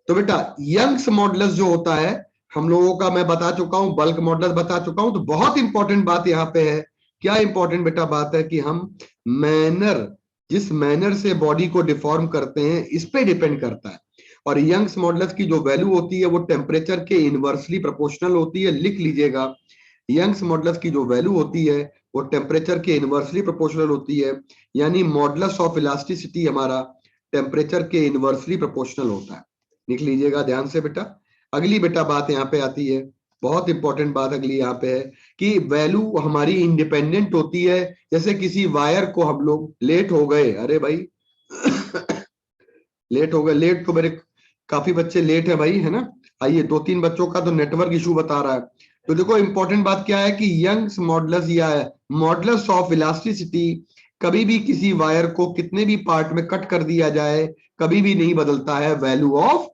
तो बेटा यंग्स मॉडुलस जो होता है हम लोगों का, मैं बता चुका हूं, बल्क मॉडुलस बता चुका हूं। तो बहुत इंपॉर्टेंट बात यहां पे है, क्या इंपॉर्टेंट बेटा बात है कि हम मैनर, जिस मैनर से बॉडी को डिफॉर्म करते हैं, इस पे डिपेंड करता है। और यंग्स मॉडुलस की जो वैल्यू होती है वो टेम्परेचर के इनवर्सली प्रोपोर्शनल होती है, लिख लीजिएगा। यंग्स मॉडुलस की जो वैल्यू होती है वो टेम्परेचर के इनवर्सली प्रोपोर्शनल होती है, यानी मॉडुलस ऑफ इलास्टिसिटी हमारा टेम्परेचर के इनवर्सली प्रोपोर्शनल होता है। लिख लीजिएगा ध्यान से बेटा। अगली बेटा बात यहाँ पे आती है, बहुत इंपॉर्टेंट बात अगली यहाँ पे है कि वैल्यू हमारी इंडिपेंडेंट होती है। जैसे किसी वायर को हम लोग लेट हो गए, अरे भाई लेट हो गए, लेट तो मेरे काफी बच्चे लेट है भाई, है ना? आइए, 2-3 बच्चों का तो नेटवर्क इशू बता रहा है। तो देखो इंपॉर्टेंट बात क्या है कि यंग्स मॉडुलस या मॉडुलस ऑफ इलास्टिसिटी कभी भी किसी वायर को कितने भी पार्ट में कट कर दिया जाए कभी भी नहीं बदलता है, value of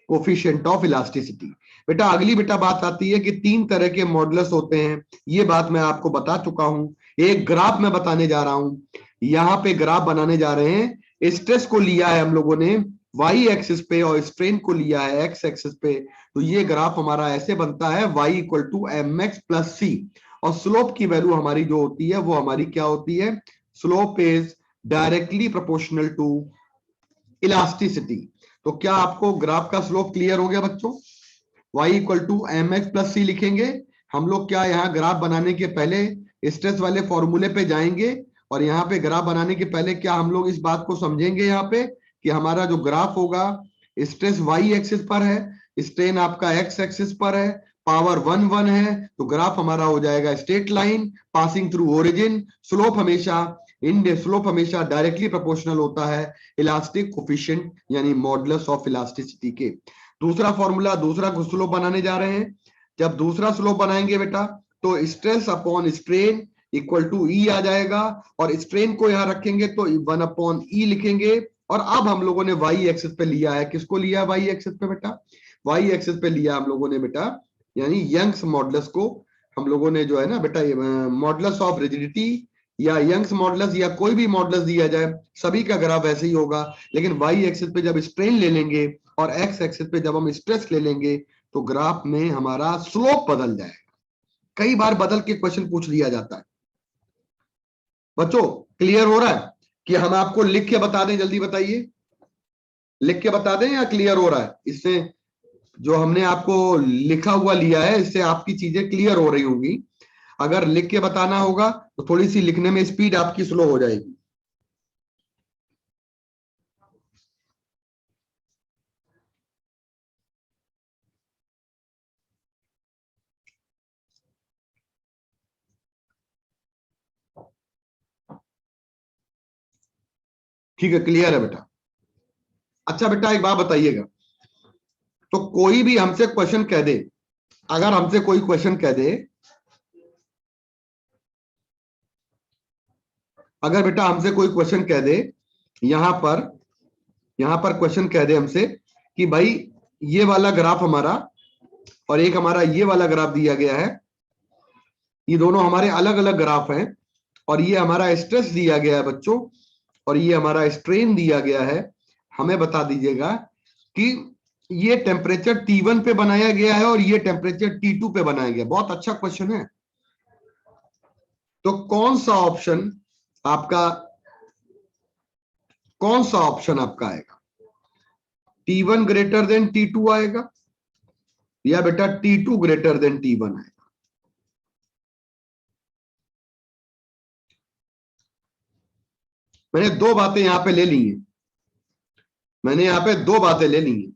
coefficient of elasticity. बेटा अगली बेटा बात आती है कि 3 तरह के मॉडुलस होते हैं, ये बात मैं आपको बता चुका हूं। एक ग्राफ में बताने जा रहा हूं, यहां पे ग्राफ बनाने जा रहे हैं। स्ट्रेस को लिया है हम लोगों ने वाई एक्सिस पे और स्ट्रेन को लिया है एक्स एक्सिस पे। तो ये ग्राफ हमारा ऐसे बनता है, y equal to M X plus C, और स्लोप की वैल्यू हमारी जो होती है वो हमारी क्या होती है? Slope is directly proportional to elasticity. तो क्या आपको ग्राफ का स्लोप क्लियर हो गया बच्चों? y equal to M X plus C लिखेंगे हम लोग। क्या यहाँ ग्राफ बनाने के पहले स्ट्रेस वाले फॉर्मूले पे जाएंगे, और यहाँ पे ग्राफ बनाने के पहले क्या हम लोग इस बात को समझेंगे यहाँ पे कि हमारा जो ग्राफ होगा, स्ट्रेस y एक्सिस पर है, स्ट्रेन आपका x एक्सिस पर है, पावर 1 है, तो ग्राफ हमारा हो जाएगा straight line passing through origin. Slope हमेशा डायरेक्टली प्रोपोर्शनल होता है इलास्टिक कोफिशिएंट यानी मॉडुलस ऑफ इलास्टिसिटी के। दूसरा फॉर्मूला, दूसरा स्लोप बनाने जा रहे हैं। जब दूसरा स्लोप बनाएंगे बेटा तो stress upon strain equal to E आ जाएगा, और स्ट्रेन को यहां रखेंगे तो 1 अपॉन ई लिखेंगे। और अब हम लोगों ने वाई एक्सिस पे लिया है, किसको लिया है वाई एक्सिस पे बेटा? वाई एक्सिस पे लिया हम लोगों ने बेटा, यानी यंग्स मॉडुलस को हम लोगों ने जो है ना बेटा, मॉडुलस ऑफ रिजिडिटी या यंग्स मॉडुलस या कोई भी मॉडुलस दिया जाए, सभी का ग्राफ ऐसे ही होगा। लेकिन वाई एक्सिस पे जब स्ट्रेन ले लेंगे और एक्स एक्सिस पे जब हम स्ट्रेस ले लेंगे तो ग्राफ में हमारा स्लोप बदल जाएगा। कई बार बदल के क्वेश्चन पूछ लिया जाता है। बच्चों क्लियर हो रहा है कि हम आपको लिख के बता दें? जल्दी बताइए, लिख के बता दें या क्लियर हो रहा है? इससे जो हमने आपको लिखा हुआ लिया है इससे आपकी चीजें क्लियर हो रही होंगी। अगर लिख के बताना होगा तो थोड़ी सी लिखने में स्पीड आपकी स्लो हो जाएगी। ठीक है, क्लियर है बेटा। अच्छा बेटा एक बात बताइएगा, तो कोई भी हमसे क्वेश्चन कह दे, अगर हमसे कोई क्वेश्चन कह दे, अगर बेटा हमसे कोई क्वेश्चन कह दे, यहां पर क्वेश्चन कह दे हमसे कि भाई ये वाला ग्राफ हमारा और एक हमारा ये वाला ग्राफ दिया गया है, ये दोनों हमारे अलग अलग ग्राफ हैं, और ये हमारा स्ट्रेस दिया गया है बच्चों, और ये हमारा स्ट्रेन दिया गया है। हमें बता दीजिएगा कि ये टेम्परेचर T1 पे बनाया गया है और ये टेम्परेचर T2 पे बनाया गया। बहुत अच्छा क्वेश्चन है। तो कौन सा ऑप्शन आपका आएगा? T1 ग्रेटर देन T2 आएगा या बेटा T2 ग्रेटर देन T1 आएगा? मैंने दो बातें यहां पे ले ली हैं, मैंने यहां पे दो बातें ले ली हैं।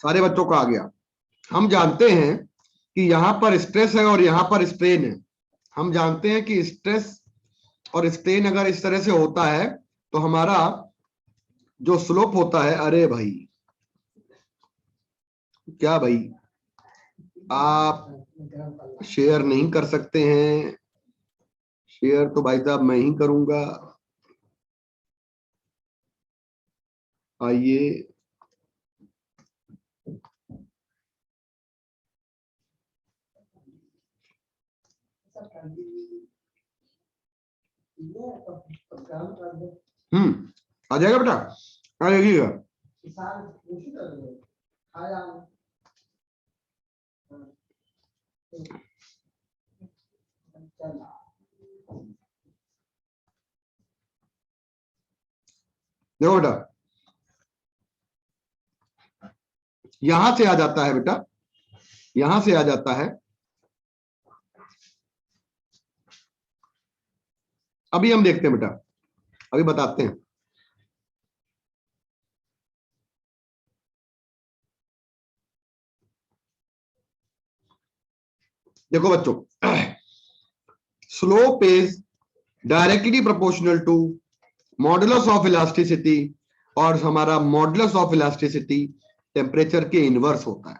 सारे बच्चों का आ गया। हम जानते हैं कि यहां पर स्ट्रेस है और यहां पर स्ट्रेन है। हम जानते हैं कि स्ट्रेस और स्ट्रेन अगर इस तरह से होता है तो हमारा जो स्लोप होता है, अरे भाई क्या भाई आप शेयर नहीं कर सकते हैं? शेयर तो भाई साहब मैं ही करूंगा। आइए, आ जाएगा बेटा, आ जाइएगा। देखो बेटा, यहां से आ जाता है बेटा, यहां से आ जाता है। अभी हम देखते हैं बेटा, अभी बताते हैं। देखो बच्चों, slope is directly proportional to modulus of elasticity, और हमारा मॉडुलस ऑफ इलास्टिसिटी टेम्परेचर के इनवर्स होता है।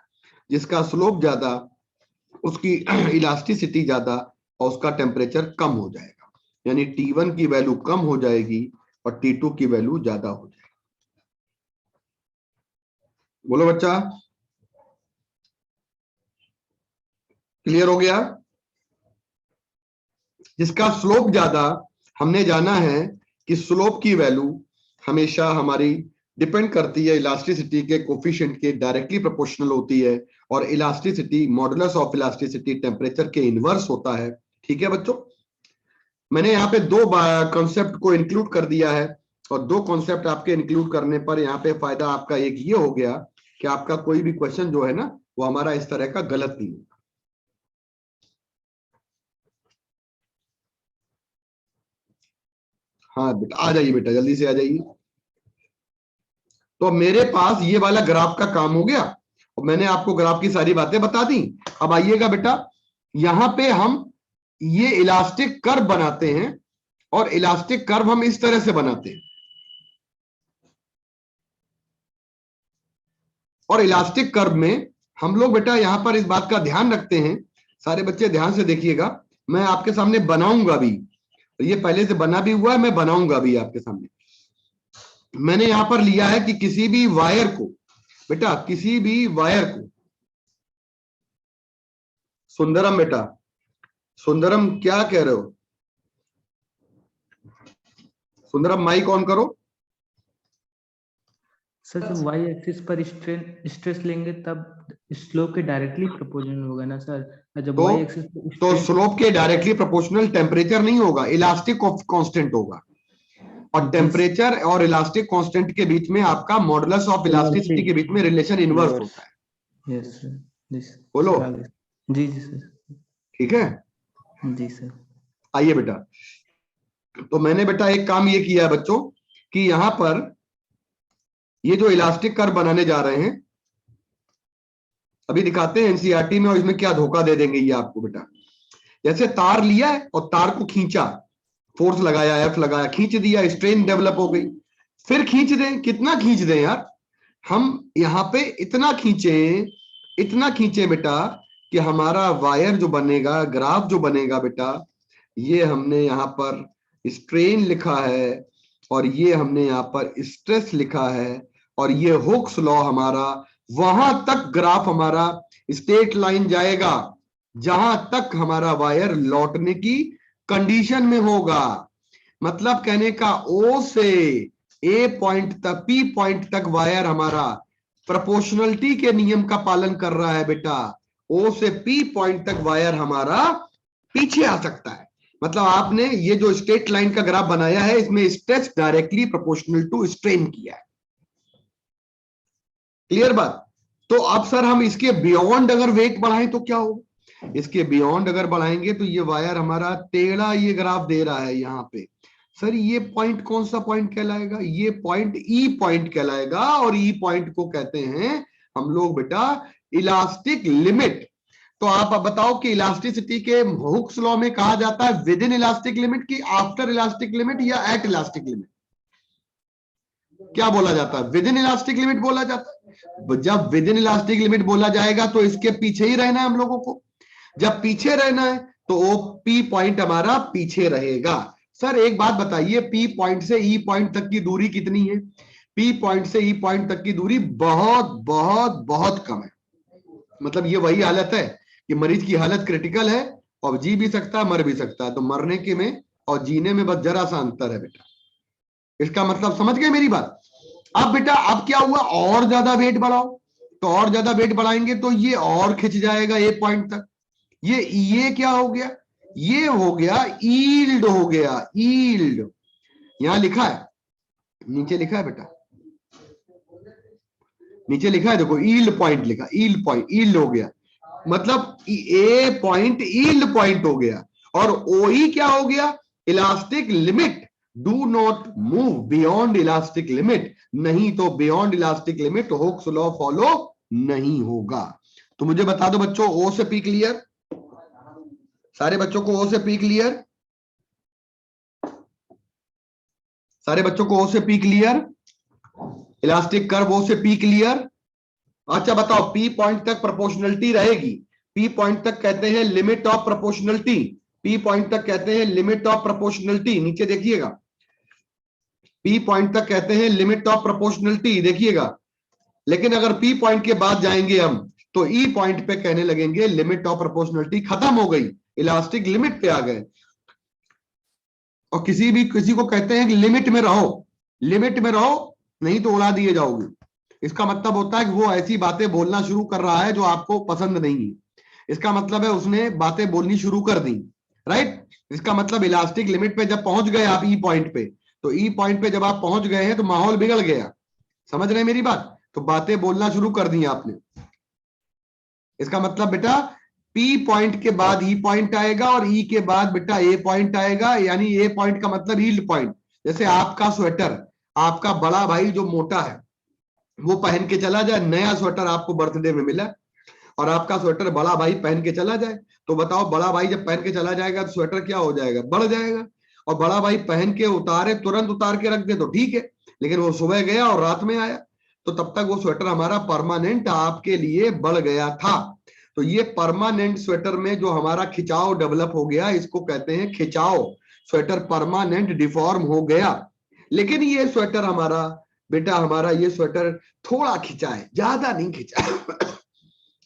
जिसका स्लोप ज्यादा उसकी इलास्टिसिटी ज्यादा और उसका टेम्परेचर कम हो जाएगा, यानी T1 की वैल्यू कम हो जाएगी और T2 की वैल्यू ज्यादा हो जाएगी। बोलो बच्चा, क्लियर हो गया? जिसका स्लोप ज्यादा, हमने जाना है कि स्लोप की वैल्यू हमेशा हमारी डिपेंड करती है इलास्टिसिटी के कोफिशिएंट के डायरेक्टली प्रोपोर्शनल होती है, और elasticity modulus of elasticity temperature के इनवर्स होता है। ठीक है बच्चों, मैंने यहाँ पे दो कॉन्सेप्ट को इंक्लूड कर दिया है, और दो कॉन्सेप्ट आपके इंक्लूड करने पर यहाँ पे फायदा आपका एक ये हो गया कि आपका कोई भी क्वेश्चन जो है ना वो हमारा इस तरह का गलत नहीं होगा। हाँ बेटा, आ जाइए बेटा, जल्दी से आ जाइए। तो मेरे पास ये वाला ग्राफ का काम हो गया और मैंने आपको ग्राफ की सारी बातें बता दी। अब आइएगा बेटा, यहां पे हम ये इलास्टिक कर्व बनाते हैं, और इलास्टिक कर्व हम इस तरह से बनाते हैं। और इलास्टिक कर्व में हम लोग बेटा यहां पर इस बात का ध्यान रखते हैं, सारे बच्चे ध्यान से देखिएगा, मैं आपके सामने बनाऊंगा भी, ये पहले से बना भी हुआ है, मैं बनाऊंगा भी आपके सामने। मैंने यहां पर लिया है कि किसी भी वायर को बेटा, किसी भी वायर को, सुंदरम बेटा, सुंदरम क्या कह रहे हो? सुंदरम माइक ऑन करो। सर जब वाई एक्सिस पर स्ट्रेस लेंगे तब स्लोप के डायरेक्टली प्रोपोर्शनल होगा ना सर? जब वाई एक्सिस तो स्लोप के डायरेक्टली प्रोपोर्शनल टेम्परेचर नहीं होगा, इलास्टिक कांस्टेंट होगा, और टेम्परेचर और इलास्टिक कांस्टेंट के बीच में आपका मॉडुलस ऑफ इलास्टिसिटी के बीच में रिलेशन इनवर्स होता है। यस सर, बोलो। जी जी सर। ठीक है, जी सर। आइए बेटा, तो मैंने बेटा एक काम ये किया है बच्चों कि यहां पर ये जो इलास्टिक कर्व बनाने जा रहे हैं अभी दिखाते हैं एनसीईआरटी में, और इसमें क्या धोखा दे देंगे ये आपको बेटा। जैसे तार लिया है और तार को खींचा, फोर्स लगाया, एफ लगाया, खींच दिया, स्ट्रेन डेवलप हो गई, फिर खींच दें, कितना खींच दें यार, हम यहां पे इतना खींचे बेटा कि हमारा वायर जो बनेगा, ग्राफ जो बनेगा बेटा, ये हमने यहां पर स्ट्रेन लिखा है और ये हमने यहां पर स्ट्रेस लिखा है, और ये हुक्स लॉ हमारा, वहां तक ग्राफ हमारा स्ट्रेट लाइन जाएगा जहां तक हमारा वायर लौटने की कंडीशन में होगा। मतलब कहने का ओ से ए पॉइंट तक, पी पॉइंट तक वायर हमारा प्रोपोर्शनलिटी के नियम का पालन कर रहा है बेटा। ओ से पी पॉइंट तक वायर हमारा पीछे आ सकता है। मतलब आपने ये जो स्ट्रेट लाइन का ग्राफ बनाया है, इसमें stress directly proportional to strain किया है। क्लियर बात? तो अब सर हम इसके बियॉन्ड अगर वेट बढ़ाएं तो क्या होगा? इसके बियॉन्ड अगर बढ़ाएंगे तो ये वायर हमारा टेढ़ा ये ग्राफ दे रहा है यहां पे। सर ये पॉइंट कौन सा पॉइंट कहलाएगा? ये पॉइंट ई पॉइंट कहलाएगा, और ई पॉइंट को कहते हैं हम लोग बेटा इलास्टिक लिमिट। तो आप अब बताओ कि इलास्टिसिटी के हुक्स लॉ में कहा जाता है विद इन इलास्टिक लिमिट की आफ्टर इलास्टिक लिमिट या एट इलास्टिक लिमिट? क्या बोला जाता है? विद इन इलास्टिक लिमिट बोला जाता है। जब विद इन इलास्टिक लिमिट बोला जाएगा तो इसके पीछे ही रहना है हम लोगों को। जब पीछे रहना है तो ओ पी पॉइंट हमारा पीछे रहेगा। सर एक बात बताइए, पी पॉइंट से ई पॉइंट तक की दूरी कितनी है? पी पॉइंट से ई पॉइंट तक की दूरी बहुत बहुत बहुत कम है। मतलब ये वही हालत है कि मरीज की हालत क्रिटिकल है और जी भी सकता है, मर भी सकता है। तो मरने के में और जीने में बस जरा सा अंतर है बेटा। इसका मतलब समझ गए मेरी बात? अब बेटा अब क्या हुआ, और ज्यादा वेट बढ़ाओ, तो और ज्यादा वेट बढ़ाएंगे तो ये और खिंच जाएगा ए पॉइंट तक। ये क्या हो गया? ये हो गया ईल्ड, हो गया ईल्ड। यहां लिखा है, नीचे लिखा है बेटा, नीचे लिखा है देखो, ईल्ड पॉइंट लिखा, ईल्ड पॉइंट, ईल्ड हो गया। मतलब ए पॉइंट ईल्ड पॉइंट हो गया, और ओई क्या हो गया? Elastic limit. Do not move beyond elastic limit, नहीं तो beyond elastic limit Hooke's law follow नहीं होगा। तो मुझे बता दो बच्चों, ओ से पी क्लियर? सारे बच्चों को ओ से पी क्लियर? सारे बच्चों को ओ से P clear? Elastic curve O से पी क्लियर? अच्छा बताओ, पी पॉइंट तक प्रोपोर्शनलिटी रहेगी। पी पॉइंट तक कहते हैं limit of proportionality. P point तक कहते हैं लिमिट ऑफ प्रोपोर्शनलिटी। नीचे देखिएगा, पी पॉइंट तक कहते हैं लिमिट ऑफ प्रोपोर्शनलिटी, देखिएगा। लेकिन अगर पी पॉइंट के बाद जाएंगे हम तो ई पॉइंट पे कहने लगेंगे लिमिट ऑफ प्रोपोर्शनलिटी खत्म हो गई, इलास्टिक लिमिट पे आ गए। और किसी को कहते हैं कि लिमिट में रहो, लिमिट में रहो, नहीं तो उड़ा दिए जाओगे। इसका मतलब होता है कि वो ऐसी बातें बोलना शुरू कर रहा है जो आपको पसंद नहीं है। इसका मतलब है उसने बातें बोलनी शुरू कर दी, राइट? इसका मतलब इलास्टिक लिमिट पे जब पहुंच गए आप ई पॉइंट पे, तो ई पॉइंट पे जब आप पहुंच गए हैं तो माहौल बिगड़ गया। समझ रहे हैं मेरी बात? तो बातें बोलना शुरू कर दी आपने। इसका मतलब बेटा पी पॉइंट के बाद ई पॉइंट आएगा और ई के बाद बेटा ए पॉइंट आएगा, यानी ए पॉइंट का मतलब यील्ड पॉइंट। जैसे आपका स्वेटर, आपका बड़ा भाई जो मोटा है वो पहन के चला जाए, नया स्वेटर आपको बर्थडे में मिला और आपका स्वेटर बड़ा भाई पहन के चला जाए, तो बताओ बड़ा भाई जब पहन के चला जाएगा तो स्वेटर क्या हो जाएगा? बढ़ जाएगा। और बड़ा भाई पहन के उतारे, तुरंत उतार के रख दे तो ठीक है, लेकिन वो सुबह गया और रात में आया तो तब तक वो स्वेटर हमारा परमानेंट आपके लिए बढ़ गया था। तो ये परमानेंट स्वेटर में जो हमारा खिंचाव डेवलप हो गया, इसको कहते हैं खिंचाव। स्वेटर परमानेंट डिफॉर्म हो गया। लेकिन ये स्वेटर हमारा बेटा, हमारा ये स्वेटर थोड़ा खिंचा है, ज्यादा नहीं खिंचा है,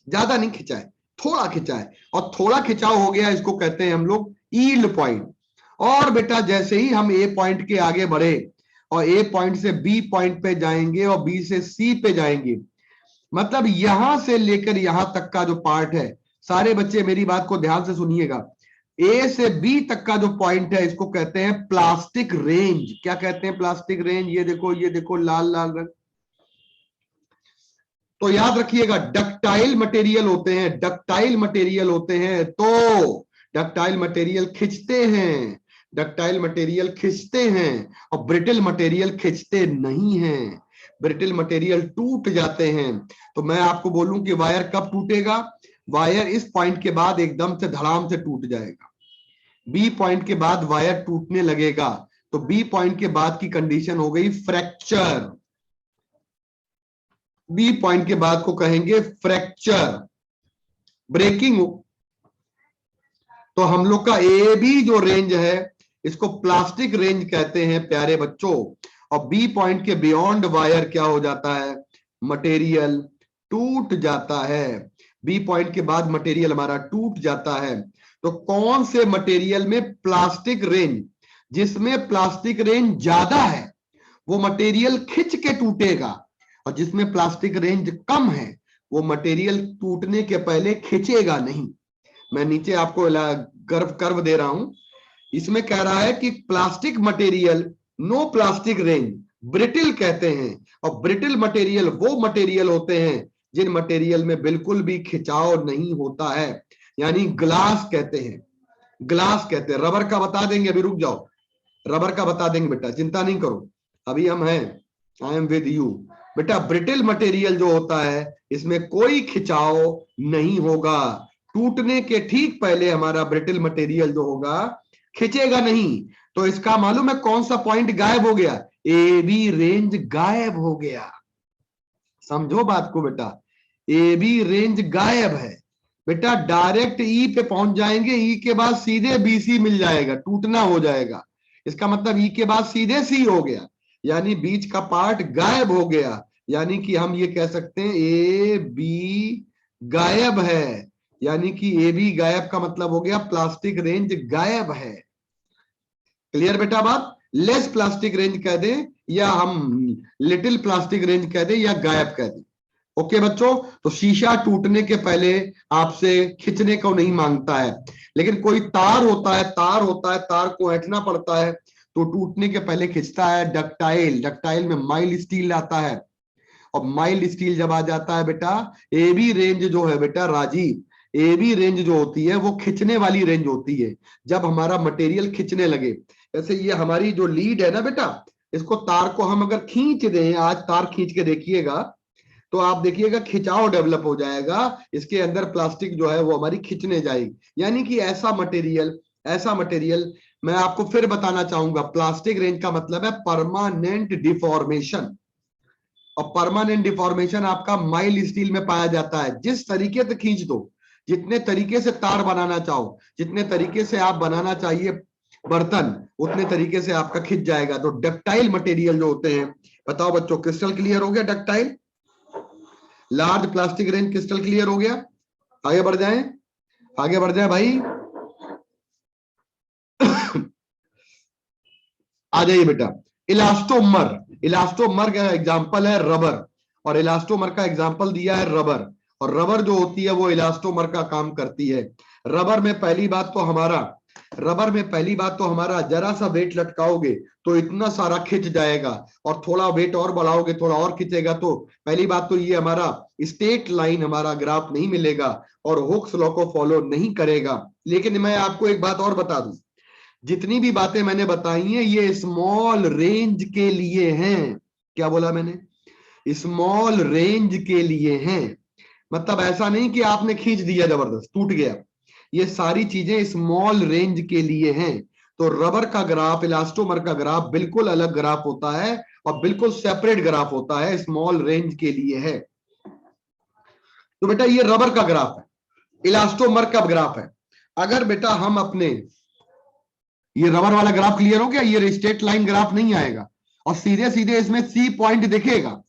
ज्यादा नहीं खिंचा है, थोड़ा खिंचा है। और थोड़ा खिंचाव हो गया, इसको कहते हैं हम लोग ईल्ड पॉइंट। और बेटा जैसे ही हम ए पॉइंट के आगे बढ़े और ए पॉइंट से बी पॉइंट पे जाएंगे और बी से सी पे जाएंगे, मतलब यहां से लेकर यहां तक का जो पार्ट है, सारे बच्चे मेरी बात को ध्यान से सुनिएगा, ए से बी तक का जो पॉइंट है इसको कहते हैं प्लास्टिक रेंज। क्या कहते हैं? Plastic range. ये देखो लाल लाल रंग। तो याद रखिएगा, डक्टाइल मटेरियल होते हैं, डक्टाइल मटेरियल होते हैं तो डक्टाइल मटेरियल खींचते हैं, डक्टाइल मटेरियल खींचते हैं, और ब्रिटल मटेरियल खींचते नहीं हैं, ब्रिटल मटेरियल टूट जाते हैं। तो मैं आपको बोलूं कि वायर कब टूटेगा, वायर इस पॉइंट के बाद एकदम से धड़ाम से टूट जाएगा, बी पॉइंट के बाद वायर टूटने लगेगा, तो बी पॉइंट के बाद की कंडीशन हो गई फ्रैक्चर, बी पॉइंट के बाद को कहेंगे फ्रैक्चर, ब्रेकिंग। तो हम लोग का ए बी जो रेंज है इसको प्लास्टिक रेंज कहते हैं प्यारे बच्चों, और बी पॉइंट के बियॉन्ड वायर क्या हो जाता है, मटेरियल टूट जाता है, बी पॉइंट के बाद मटेरियल हमारा टूट जाता है। तो कौन से मटेरियल में प्लास्टिक रेंज, जिसमें प्लास्टिक रेंज ज्यादा है वो मटेरियल खिंच के टूटेगा, और जिसमें प्लास्टिक रेंज कम है वो मटेरियल टूटने के पहले खिंचेगा नहीं। मैं नीचे आपको कर्व दे रहा हूं, इसमें कह रहा है कि plastic material no plastic range brittle कहते हैं, और ब्रिटिल मटेरियल वो मटेरियल होते हैं जिन मटेरियल में बिल्कुल भी खिंचाव नहीं होता है, यानी ग्लास कहते हैं, ग्लास कहते हैं। रबर का बता देंगे, अभी रुक जाओ, रबर का बता देंगे बेटा, चिंता नहीं करो, अभी हम हैं, आई एम विद यू बेटा। ब्रिटिल मटेरियल जो होता है इसमें कोई खिंचाव नहीं होगा, टूटने के ठीक पहले हमारा ब्रिटिल मटेरियल जो होगा खिंचेगा नहीं। तो इसका मालूम है कौन सा पॉइंट गायब हो गया, ए बी रेंज गायब हो गया, समझो बात को बेटा, ए बी रेंज गायब है बेटा, डायरेक्ट ई पे पहुंच जाएंगे, ई के बाद सीधे बी सी मिल जाएगा, टूटना हो जाएगा, इसका मतलब ई के बाद सीधे सी हो गया, यानी बीच का पार्ट गायब हो गया, यानी कि हम ये कह सकते हैं ए बी गायब है, यानी कि ए बी गायब का मतलब हो गया प्लास्टिक रेंज गायब है। क्लियर बेटा बात, लेस प्लास्टिक रेंज कह दें या हम लिटिल प्लास्टिक रेंज कह दें या गायब कह दें। ओके बच्चों, तो शीशा टूटने के पहले आपसे खींचने को नहीं मांगता है, लेकिन कोई तार होता है, तार होता है, तार को ऐंठना पड़ता है तो टूटने के पहले खींचता है। डक्टाइल, डक्टाइल में माइल्ड स्टील आता है, और माइल्ड स्टील जब आ जाता है बेटा, ए बी रेंज जो है बेटा राजीव, ए बी रेंज जो होती है वो खींचने वाली रेंज होती है, जब हमारा मटेरियल खींचने लगे। जैसे ये हमारी जो लीड है ना बेटा, इसको तार को हम अगर खींच दें, आज तार खींच के देखिएगा तो आप देखिएगा खिंचाव डेवलप हो जाएगा, इसके अंदर प्लास्टिक जो है वो हमारी खींचने जाएगी, यानी कि ऐसा मटेरियल, ऐसा मटेरियल मैं आपको फिर बताना चाहूंगा, प्लास्टिक रेंज का मतलब है परमानेंट डिफॉर्मेशन, और परमानेंट डिफॉर्मेशन आपका माइल्ड स्टील में पाया जाता है। जिस तरीके से खींच दो, जितने तरीके से तार बनाना चाहो, जितने तरीके से आप बनाना चाहिए बर्तन, उतने तरीके से आपका खिंच जाएगा। तो डक्टाइल मटेरियल जो होते हैं, बताओ बच्चों, क्रिस्टल क्लियर हो गया? Ductile large plastic range crystal clear हो गया? आगे बढ़ जाएं, आगे बढ़ जाएं भाई। आ जाइए बेटा। इलास्टोमर, इलास्टोमर का एग्जांपल है रबर, और इलास्टोमर का एग्जांपल दिया है रबर, और रबर जो होती है वो इलास्टोमर का काम करती है। रबर में पहली बात तो हमारा, रबर में पहली बात तो हमारा जरा सा वेट लटकाओगे तो इतना सारा खिंच जाएगा, और थोड़ा वेट और बढ़ाओगे थोड़ा और खिंचेगा। तो पहली बात तो ये हमारा स्ट्रेट लाइन हमारा ग्राफ नहीं मिलेगा और हुक्स लॉ को फॉलो नहीं करेगा। लेकिन मैं आपको एक बात और बता दूं, जितनी भी बातें मैंने बताई हैं ये स्मॉल रेंज के लिए हैं। क्या बोला मैंने? स्मॉल रेंज के लिए हैं, मतलब ऐसा नहीं कि आपने खींच दिया जबरदस्त टूट गया, ये सारी चीजें स्मॉल रेंज के लिए हैं। तो रबर का ग्राफ, इलास्टोमर का ग्राफ बिल्कुल अलग ग्राफ होता है और बिल्कुल सेपरेट ग्राफ होता है, स्मॉल रेंज के लिए है। तो बेटा ये रबर का ग्राफ है, इलास्टोमर का ग्राफ है। अगर बेटा हम अपने, ये रबर वाला ग्राफ क्लियर हो गया, ये स्ट्रेट लाइन ग्राफ नहीं आएगा और सीधे सीधे इसमें सी पॉइंट दिखेगा,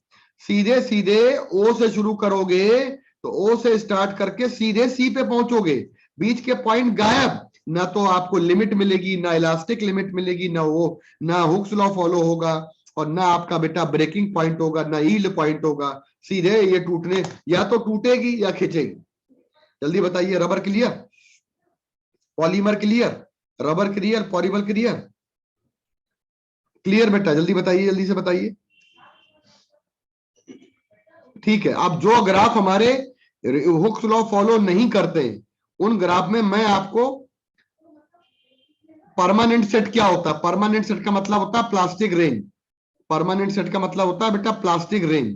सीधे सीधे ओ से शुरू करोगे तो ओ से स्टार्ट करके सीधे सी पे पहुंचोगे, बीच के पॉइंट गायब, ना तो आपको लिमिट मिलेगी, ना इलास्टिक लिमिट मिलेगी, ना वो, ना हुक्स लॉ फॉलो होगा, और ना आपका बेटा ब्रेकिंग पॉइंट होगा, ना यील्ड पॉइंट होगा। सीधे ये टूटने, या तो टूटेगी या खींचेगी। जल्दी बताइए, rubber clear, polymer clear, rubber clear, polymer clear, clear बेटा? जल्दी बताइए, जल्दी से बताइए। ठीक है, अब जो ग्राफ हमारे हुक्स लॉ फॉलो नहीं करते उन ग्राफ में मैं आपको परमानेंट सेट क्या होता है? परमानेंट सेट का मतलब होता है प्लास्टिक रेंज। परमानेंट सेट का मतलब होता है बेटा प्लास्टिक रेंज।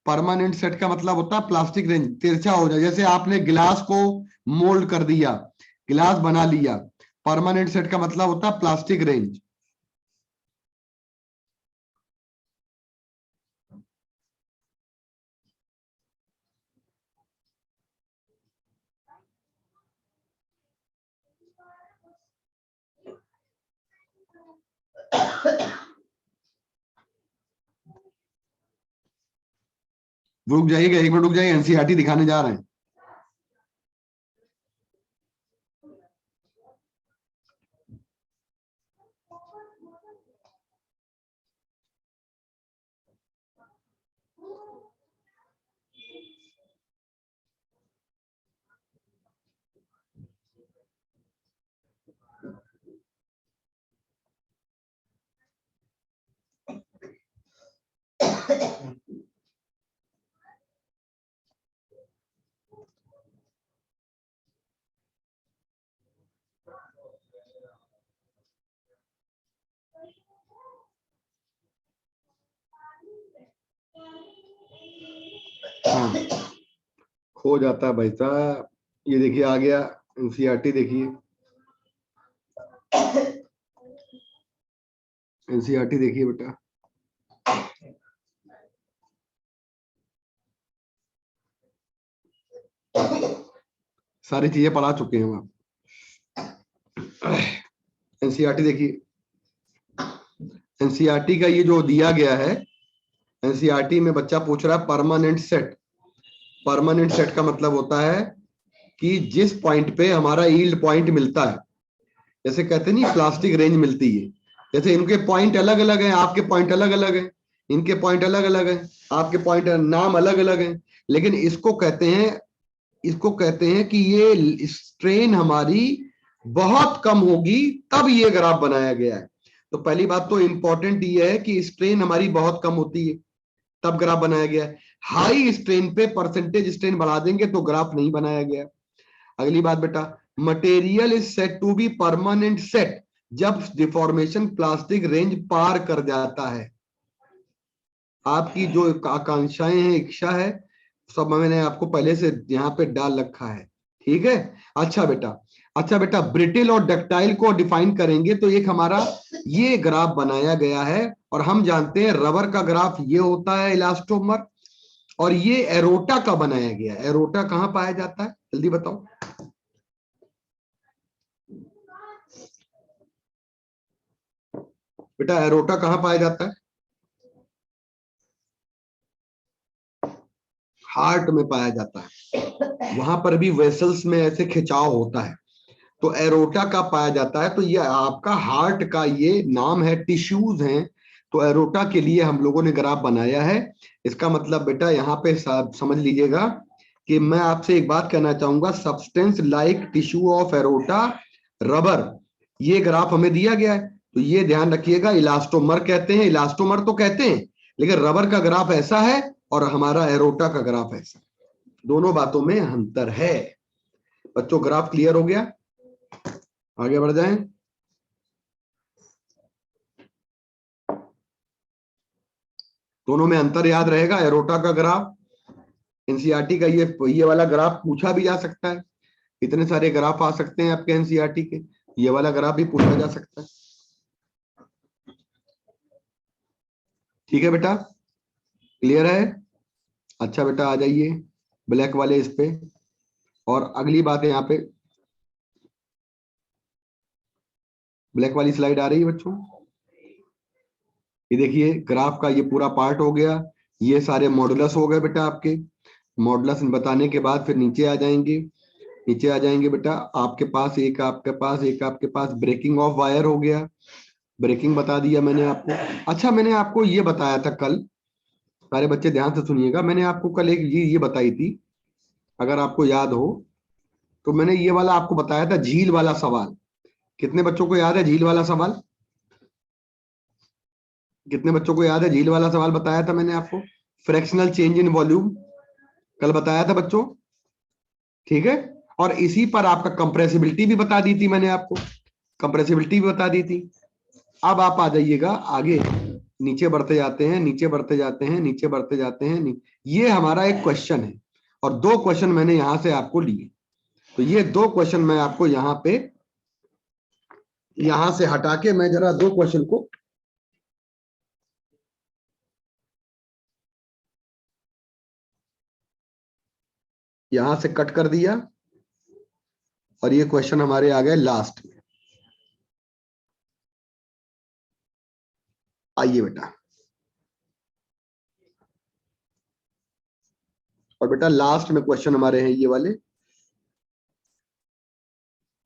परमानेंट सेट का मतलब होता है प्लास्टिक रेंज, तिरछा हो जाए। जैसे आपने गिलास को मोल्ड कर दिया, गिलास बना लिया, परमानेंट सेट का मतलब होता है प्लास्टिक रेंज। रुक जाइएगा, 1 मिनट रुक जाइए, एनसीईआरटी दिखाने जा रहे हैं। हाँ, हो जाता है भाई साहब। ये देखिए आ गया एनसीईआरटी, देखिए एनसीईआरटी देखिए बेटा। सारी चीजें पढ़ा चुके हैं हम आप। एनसीईआरटी देखिए, एनसीईआरटी का ये जो दिया गया है, एनसीईआरटी में बच्चा पूछ रहा है परमानेंट सेट। परमानेंट सेट का मतलब होता है कि जिस पॉइंट पे हमारा यील्ड पॉइंट मिलता है, जैसे कहते नहीं प्लास्टिक रेंज मिलती है, जैसे इनके पॉइंट अलग अलग हैं, आपके पॉइंट अलग अलग हैं, इनके पॉइंट अलग अलग हैं, आपके पॉइंट नाम अलग अलग हैं, लेकिन इसको कहते हैं कि ये स्ट्रेन हमारी बहुत कम होगी तब ये ग्राफ बनाया गया है। तो पहली बात तो इंपॉर्टेंट ये है कि स्ट्रेन हमारी बहुत कम होती है तब ग्राफ बनाया गया है। हाई स्ट्रेन पे परसेंटेज स्ट्रेन बढ़ा देंगे तो ग्राफ नहीं बनाया गया। अगली बात बेटा, material is set to be permanent set जब डिफॉर्मेशन प्लास्टिक रेंज पार कर जाता है। आपकी जो आकांक्षाएं हैं, इच्छा है, सब मैंने आपको पहले से यहाँ पे डाल रखा है, ठीक है। अच्छा बेटा, ब्रिटिल और डक्टाइल को डिफाइन करेंगे तो एक हमारा ये ग्राफ बनाया गया है, और हम जानते हैं रबर का ग्राफ ये होता है इलास्टोमर, और ये एरोटा का बनाया गया है। एरोटा कहाँ पाया जाता है जल्दी बताओ। बेटा एरोटा कहाँ पाया जाता है? हार्ट में पाया जाता है, वहां पर भी वेसल्स में ऐसे खिंचाव होता है, तो एरोटा का पाया जाता है। तो ये आपका हार्ट का ये नाम है, टिश्यूज हैं, तो एरोटा के लिए हम लोगों ने ग्राफ बनाया है। इसका मतलब बेटा यहाँ पे समझ लीजिएगा कि मैं आपसे एक बात कहना चाहूंगा, substance like tissue of aorta rubber, ये ग्राफ हमें दिया गया है, तो ये ध्यान रखिएगा। इलास्टोमर कहते हैं, इलास्टोमर तो कहते हैं, लेकिन रबर का ग्राफ ऐसा है और हमारा एरोटा का ग्राफ ऐसा, दोनों बातों में अंतर है। बच्चों ग्राफ क्लियर हो गया? आगे बढ़ जाएं। दोनों में अंतर याद रहेगा। एरोटा का ग्राफ, एनसीईआरटी का ये वाला ग्राफ पूछा भी जा सकता है, इतने सारे ग्राफ आ सकते हैं आपके एनसीईआरटी के, ये वाला ग्राफ भी पूछा जा सकता है। ठीक है बेटा, क्लियर है? अच्छा बेटा आ जाइए ब्लैक वाले इस पे, और अगली बात है यहाँ पे ब्लैक वाली स्लाइड आ रही है बच्चों, ये देखिए ग्राफ का ये पूरा पार्ट हो गया, ये सारे मॉडुलस हो गए बेटा आपके। मॉडुलस बताने के बाद फिर नीचे आ जाएंगे, नीचे आ जाएंगे बेटा, आपके पास ब्रेकिंग ऑफ वायर हो गया, ब्रेकिंग बता दिया मैंने आपको। अच्छा मैंने आपको ये बताया था कल, सारे बच्चे ध्यान से सुनिएगा, मैंने आपको कल एक ये बताई थी, अगर आपको याद हो तो मैंने ये वाला आपको बताया था, झील वाला सवाल। कितने बच्चों को याद है झील वाला सवाल? कितने बच्चों को याद है झील वाला सवाल बताया था मैंने आपको? फ्रैक्शनल चेंज इन वॉल्यूम कल बताया था बच्चों, ठीक है। और इसी पर आपका कंप्रेसिबिलिटी भी बता दी थी मैंने आपको, कंप्रेसिबिलिटी भी बता दी थी। अब आप आ जाइएगा आगे, नीचे बढ़ते जाते हैं, नीचे बढ़ते जाते हैं, नीचे बढ़ते जाते हैं। ये हमारा एक क्वेश्चन है और 2 क्वेश्चन मैंने यहां से आपको लिए। तो ये 2 क्वेश्चन मैं आपको यहां पे, यहां से हटा के मैं जरा 2 क्वेश्चन को यहां से कट कर दिया और ये क्वेश्चन हमारे आ गए लास्ट में। आइए बेटा, और बेटा लास्ट में क्वेश्चन हमारे हैं ये वाले,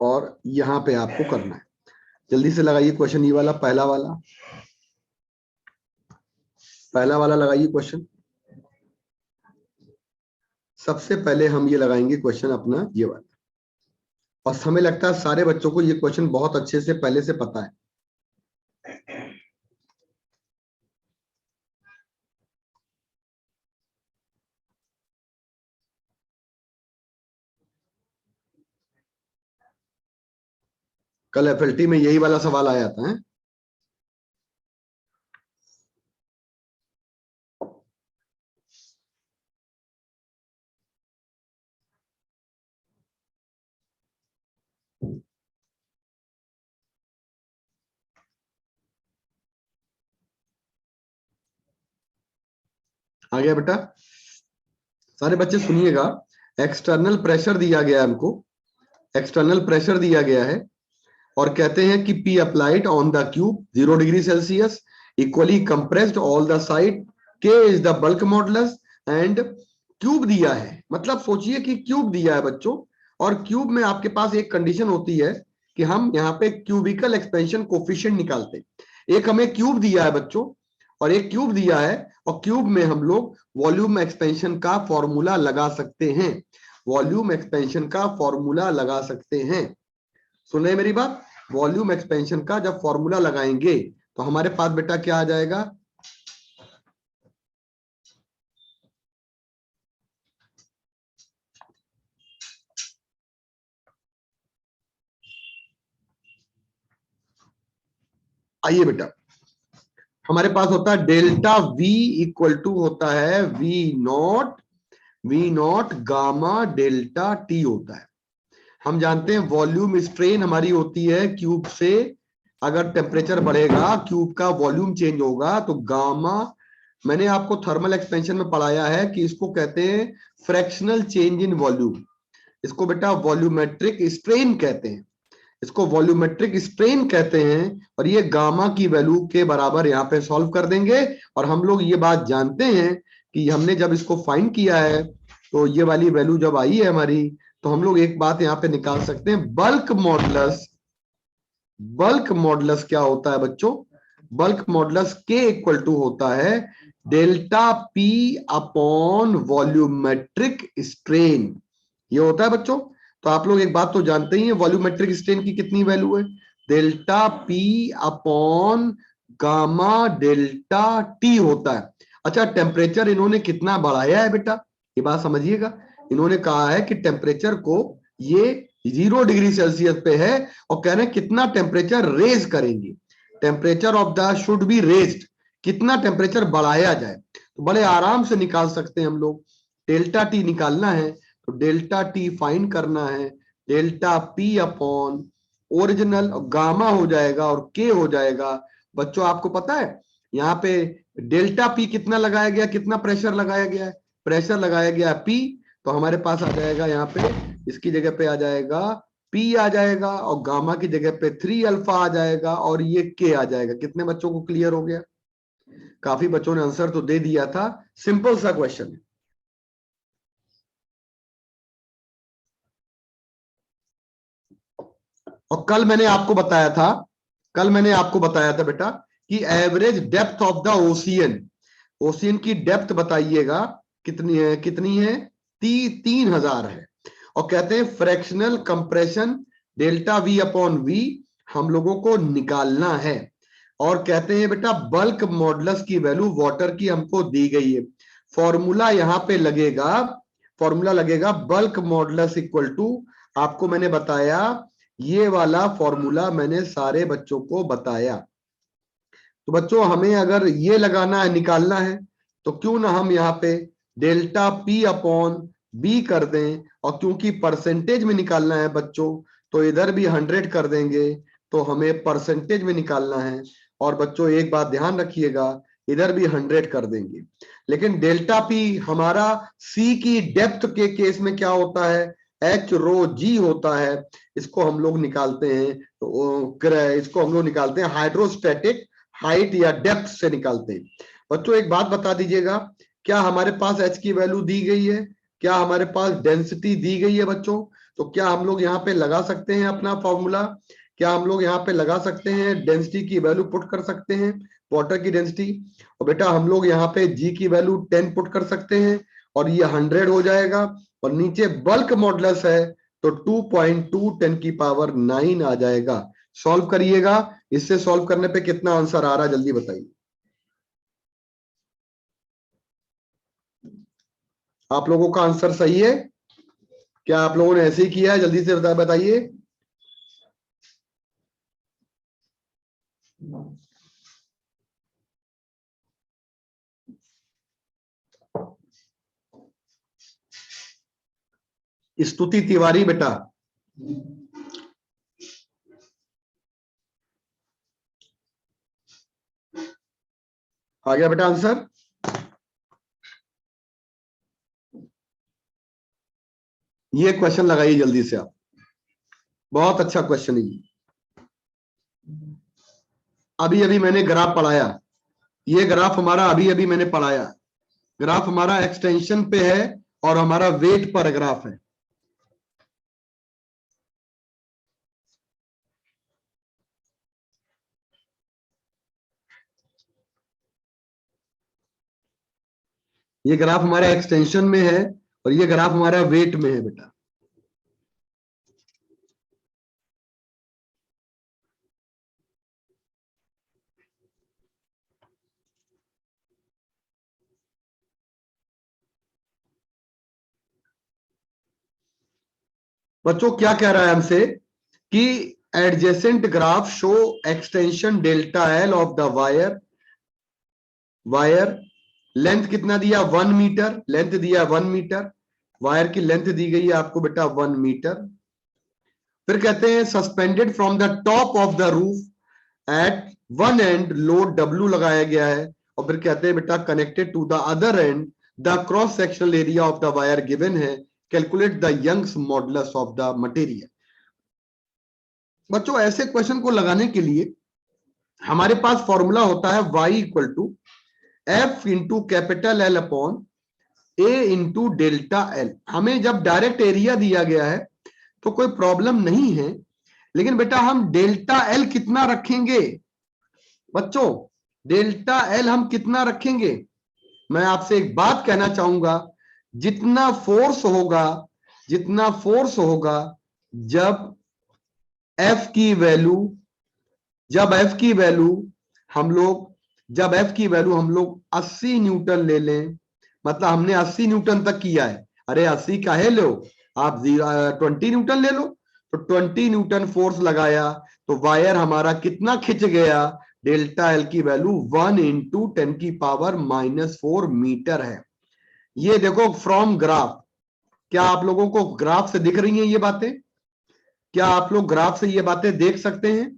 और यहां पे आपको करना है। जल्दी से लगाइए क्वेश्चन, ये वाला पहला वाला लगाइए क्वेश्चन। सबसे पहले हम ये लगाएंगे क्वेश्चन अपना ये वाला, और हमें लगता है सारे बच्चों को ये क्वेश्चन बहुत अच्छे से पहले से पता है। कल एफएलटी में यही वाला सवाल आया था, है? आ गया बेटा? सारे बच्चे सुनिएगा। एक्सटर्नल प्रेशर दिया गया है हमको, एक्सटर्नल प्रेशर दिया गया है और कहते हैं कि P applied on the cube 0 degree Celsius equally compressed all the side, K is the bulk modulus and cube दिया है। मतलब सोचिए कि क्यूब दिया है बच्चों, और क्यूब में आपके पास एक कंडीशन होती है कि हम यहाँ पे क्यूबिकल एक्सपेंशन कोफिशिएंट निकालते हैं। एक हमें क्यूब दिया है बच्चों, और एक क्यूब दिया है, और क्यूब में हम लोग वॉल्यूम एक्सपेंशन का फॉर्मूला लगा सकते हैं। वॉल्यूम एक्सपेंशन का फॉर्मूला लगा सकते हैं। सुन रहे मेरी बात? वॉल्यूम एक्सपेंशन का जब फॉर्मूला लगाएंगे तो हमारे पास बेटा क्या आ जाएगा? आइए बेटा, हमारे पास होता है डेल्टा V इक्वल टू होता है V naught gamma delta T होता है। हम जानते हैं वॉल्यूम स्ट्रेन हमारी होती है क्यूब से, अगर टेम्परेचर बढ़ेगा क्यूब का वॉल्यूम चेंज होगा तो गामा, मैंने आपको थर्मल एक्सपेंशन में पढ़ाया है कि इसको कहते हैं फ्रैक्शनल चेंज इन वॉल्यूम। इसको बेटा वॉल्यूमेट्रिक स्ट्रेन कहते हैं, इसको वॉल्यूमेट्रिक स्ट्रेन कहते हैं। और ये गामा की वैल्यू के बराबर यहाँ पे सॉल्व कर देंगे। और हम लोग ये बात जानते हैं कि हमने जब इसको फाइंड किया है तो ये वाली वैल्यू जब आई है हमारी, तो हम लोग एक बात यहाँ पे निकाल सकते हैं, बल्क मॉडुलस। बल्क मॉडुलस क्या होता है बच्चों? Bulk modulus K equal to होता है delta P upon volumetric strain. ये होता है बच्चों। तो आप लोग एक बात तो जानते ही हैं, वॉल्यूमेट्रिक स्ट्रेन की कितनी वैल्यू है? Delta P upon gamma delta T होता है। अच्छा, टेम्परेचर इन्होंने कितना बढ़ाया है बेटा? ये बात समझिएगा। इन्होंने कहा है कि टेम्परेचर को ये 0 डिग्री सेल्सियस पे है, और कह रहे हैं कितना टेम्परेचर रेज करेंगे। Temperature of the should be raised, कितना टेम्परेचर बढ़ाया जाए। तो बड़े आराम से निकाल सकते हैं हम लोग। डेल्टा T निकालना है तो डेल्टा T फाइंड करना है, delta P upon original gamma हो जाएगा और K हो जाएगा। बच्चों आपको पता है यहाँ पे डेल्टा P कितना लगाया गया, कितना प्रेशर लगाया गया है? प्रेशर लगाया गया P, तो हमारे पास आ जाएगा यहाँ पे, इसकी जगह पे आ जाएगा P आ जाएगा, और गामा की जगह पे 3 अल्फा आ जाएगा, और ये K आ जाएगा। कितने बच्चों को क्लियर हो गया? काफी बच्चों ने आंसर तो दे दिया था। सिंपल सा क्वेश्चन है। और कल मैंने आपको बताया था बेटा कि average depth of the ocean की डेप्थ बताइएगा कितनी है? 3000 है। और कहते हैं fractional compression delta V upon V हम लोगों को निकालना है। और कहते हैं बेटा बल्क मॉडुलस की वैल्यू वाटर की हमको दी गई है। फॉर्मूला यहां पे लगेगा, बल्क मॉडुलस इक्वल टू, आपको मैंने बताया ये वाला फॉर्मूला मैंने सारे बच्चों को बताया। तो बच्चों हमें अगर ये लगाना है, निकालना है, तो क्यों ना हम यहाँ पे डेल्टा P अपॉन B कर दें, और क्योंकि परसेंटेज में निकालना है बच्चों, तो इधर भी 100 कर देंगे, तो हमें परसेंटेज में निकालना है। और बच्चों एक बात ध्यान रखिएगा, इधर भी 100 कर देंगे। लेकिन डेल्टा P हमारा C की डेप्थ के केस में क्या होता है, H रो G होता है। इसको हम लोग निकालते हैं, तो इसको हम लोग निकालते हैं हाइड्रोस्टैटिक हाइट या डेप्थ से निकालते हैं। बच्चों एक बात बता दीजिएगा, क्या हमारे पास H की वैल्यू दी गई है, क्या हमारे पास डेंसिटी दी गई है बच्चों? तो क्या हम लोग यहाँ पे लगा सकते हैं अपना फॉर्मूला? क्या हम लोग यहाँ पे लगा सकते हैं, डेंसिटी की वैल्यू पुट कर सकते हैं, वाटर की डेंसिटी? और बेटा हम लोग यहाँ पे G की वैल्यू 10 पुट कर सकते हैं, और ये 100 हो जाएगा। और नीचे बल्क मॉडुलस है, तो 2.2 10 की पावर 9 आ जाएगा। सॉल्व करिएगा, इससे सॉल्व करने पे कितना आंसर आ रहा है जल्दी बताइए। आप लोगों का आंसर सही है क्या? आप लोगों ने ऐसे ही किया है? जल्दी से बताइए। स्तुति तिवारी बेटा, आ गया बेटा आंसर? ये क्वेश्चन लगाइए जल्दी से आप, बहुत अच्छा क्वेश्चन है ये। अभी अभी मैंने ग्राफ पढ़ाया, ये ग्राफ हमारा अभी अभी मैंने पढ़ाया। ग्राफ हमारा एक्सटेंशन पे है और हमारा वेट पर ग्राफ है। ये ग्राफ हमारा एक्सटेंशन में है और ये ग्राफ हमारा वेट में है बेटा। बच्चों क्या कह रहा है हमसे कि adjacent graph show extension delta L of the wire length कितना दिया, 1 मीटर लेंथ दिया, 1 मीटर वायर की लेंथ दी गई है आपको बेटा 1 मीटर। फिर कहते हैं suspended from the top of the roof at one end load W लगाया गया है, और फिर कहते हैं बेटा connected to the other end the cross sectional area of the wire given है, calculate the Young's modulus of the material. बच्चों ऐसे क्वेश्चन को लगाने के लिए हमारे पास फॉर्मूला होता है y equal to F into capital L upon A into delta L। हमें जब डायरेक्ट एरिया दिया गया है तो कोई प्रॉब्लम नहीं है, लेकिन बेटा हम डेल्टा L कितना रखेंगे बच्चों? डेल्टा L हम कितना रखेंगे? मैं आपसे एक बात कहना चाहूंगा, जितना फोर्स होगा जब F की वैल्यू हम लोग 80 न्यूटन ले लें, मतलब हमने 80 न्यूटन तक किया है, अरे 80 काहे लो, आप 20 न्यूटन ले लो, तो 20 न्यूटन फोर्स लगाया तो वायर हमारा कितना खिंच गया? डेल्टा एल की वैल्यू 1 इंटू 10 की पावर -4 मीटर है। ये देखो फ्रॉम ग्राफ, क्या आप लोगों को ग्राफ से दिख रही हैं ये बातें? क्या आप लोग ग्राफ से ये बातें देख सकते हैं?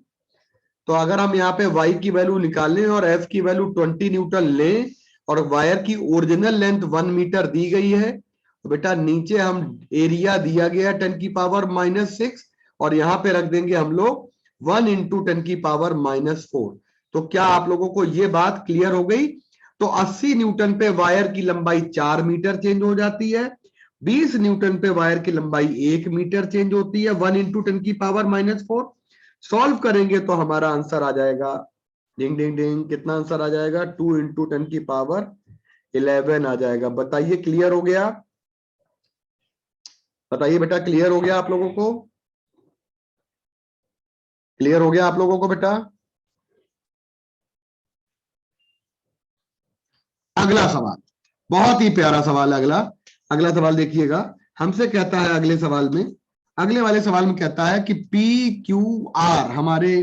तो अगर हम यहाँ पे y की वैल्यू निकालें और f की वैल्यू 20 न्यूटन लें और वायर की ओरिजिनल लेंथ 1 मीटर दी गई है, तो बेटा नीचे हम एरिया दिया गया 10 की पावर -6 और यहाँ पे रख देंगे हम लोग 1 इंटू 10 की पावर -4। तो क्या आप लोगों को ये बात क्लियर हो गई? तो 80 न्यूटन पे वायर की लंबाई 4 मीटर चेंज हो जाती है, 20 न्यूटन पे वायर की लंबाई 1 मीटर चेंज होती है, 1 इंटू 10 की पावर -4। सॉल्व करेंगे तो हमारा आंसर आ जाएगा, डिंग डिंग डिंग, कितना आंसर आ जाएगा? 2 इंटू 10 की पावर 11 आ जाएगा। बताइए क्लियर हो गया? बताइए बेटा क्लियर हो गया आप लोगों को? क्लियर हो गया आप लोगों को बेटा? अगला सवाल बहुत ही प्यारा सवाल है। अगला सवाल देखिएगा, हमसे कहता है अगले सवाल में अगले वाले सवाल में कहता है कि PQR हमारे,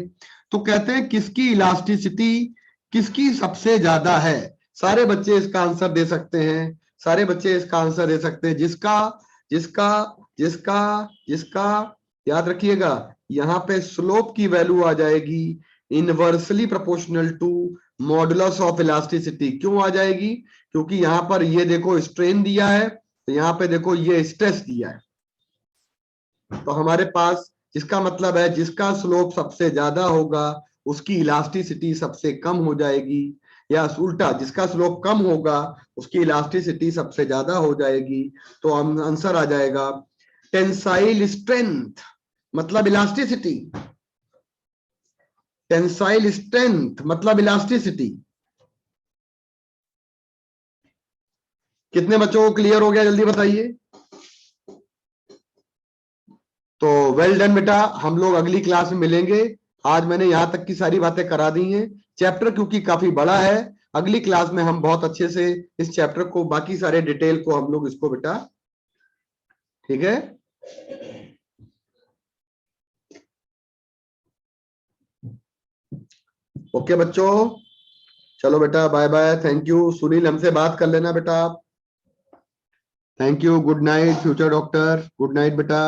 तो कहते हैं किसकी इलास्टिसिटी किसकी सबसे ज्यादा है। सारे बच्चे इसका आंसर दे सकते हैं, सारे बच्चे इसका आंसर दे सकते हैं। जिसका जिसका जिसका जिसका याद रखिएगा, यहाँ पे स्लोप की वैल्यू आ जाएगी inversely proportional to modulus of elasticity. क्यों आ जाएगी? क्योंकि यहाँ पर ये देखो स्ट्रेन दिया है, तो यहाँ पे देखो ये स्ट्रेस दिया है। तो हमारे पास इसका मतलब है जिसका स्लोप सबसे ज्यादा होगा उसकी इलास्टिसिटी सबसे कम हो जाएगी, या उल्टा जिसका स्लोप कम होगा उसकी इलास्टिसिटी सबसे ज्यादा हो जाएगी। तो आंसर आ जाएगा टेंसाइल स्ट्रेंथ मतलब इलास्टिसिटी, टेंसाइल स्ट्रेंथ मतलब इलास्टिसिटी। कितने बच्चों को क्लियर हो गया, जल्दी बताइए। तो वेल डन बेटा, हम लोग अगली क्लास में मिलेंगे। आज मैंने यहां तक की सारी बातें करा दी हैं। चैप्टर क्योंकि काफी बड़ा है, अगली क्लास में हम बहुत अच्छे से इस चैप्टर को, बाकी सारे डिटेल को हम लोग इसको बेटा, ठीक है। ओके बच्चों, चलो बेटा, bye bye, thank you. Sunil हमसे बात कर लेना बेटा आप। Thank you, good night future doctor, good night बेटा।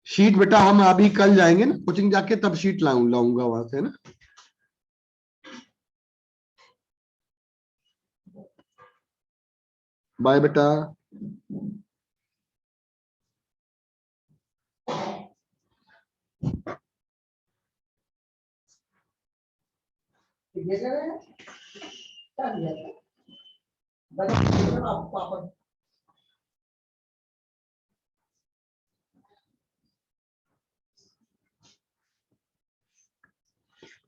शीट बेटा हम अभी कल जाएंगे ना कोचिंग, जाके तब शीट लाऊंगा वहां से ना। बाय बेटा।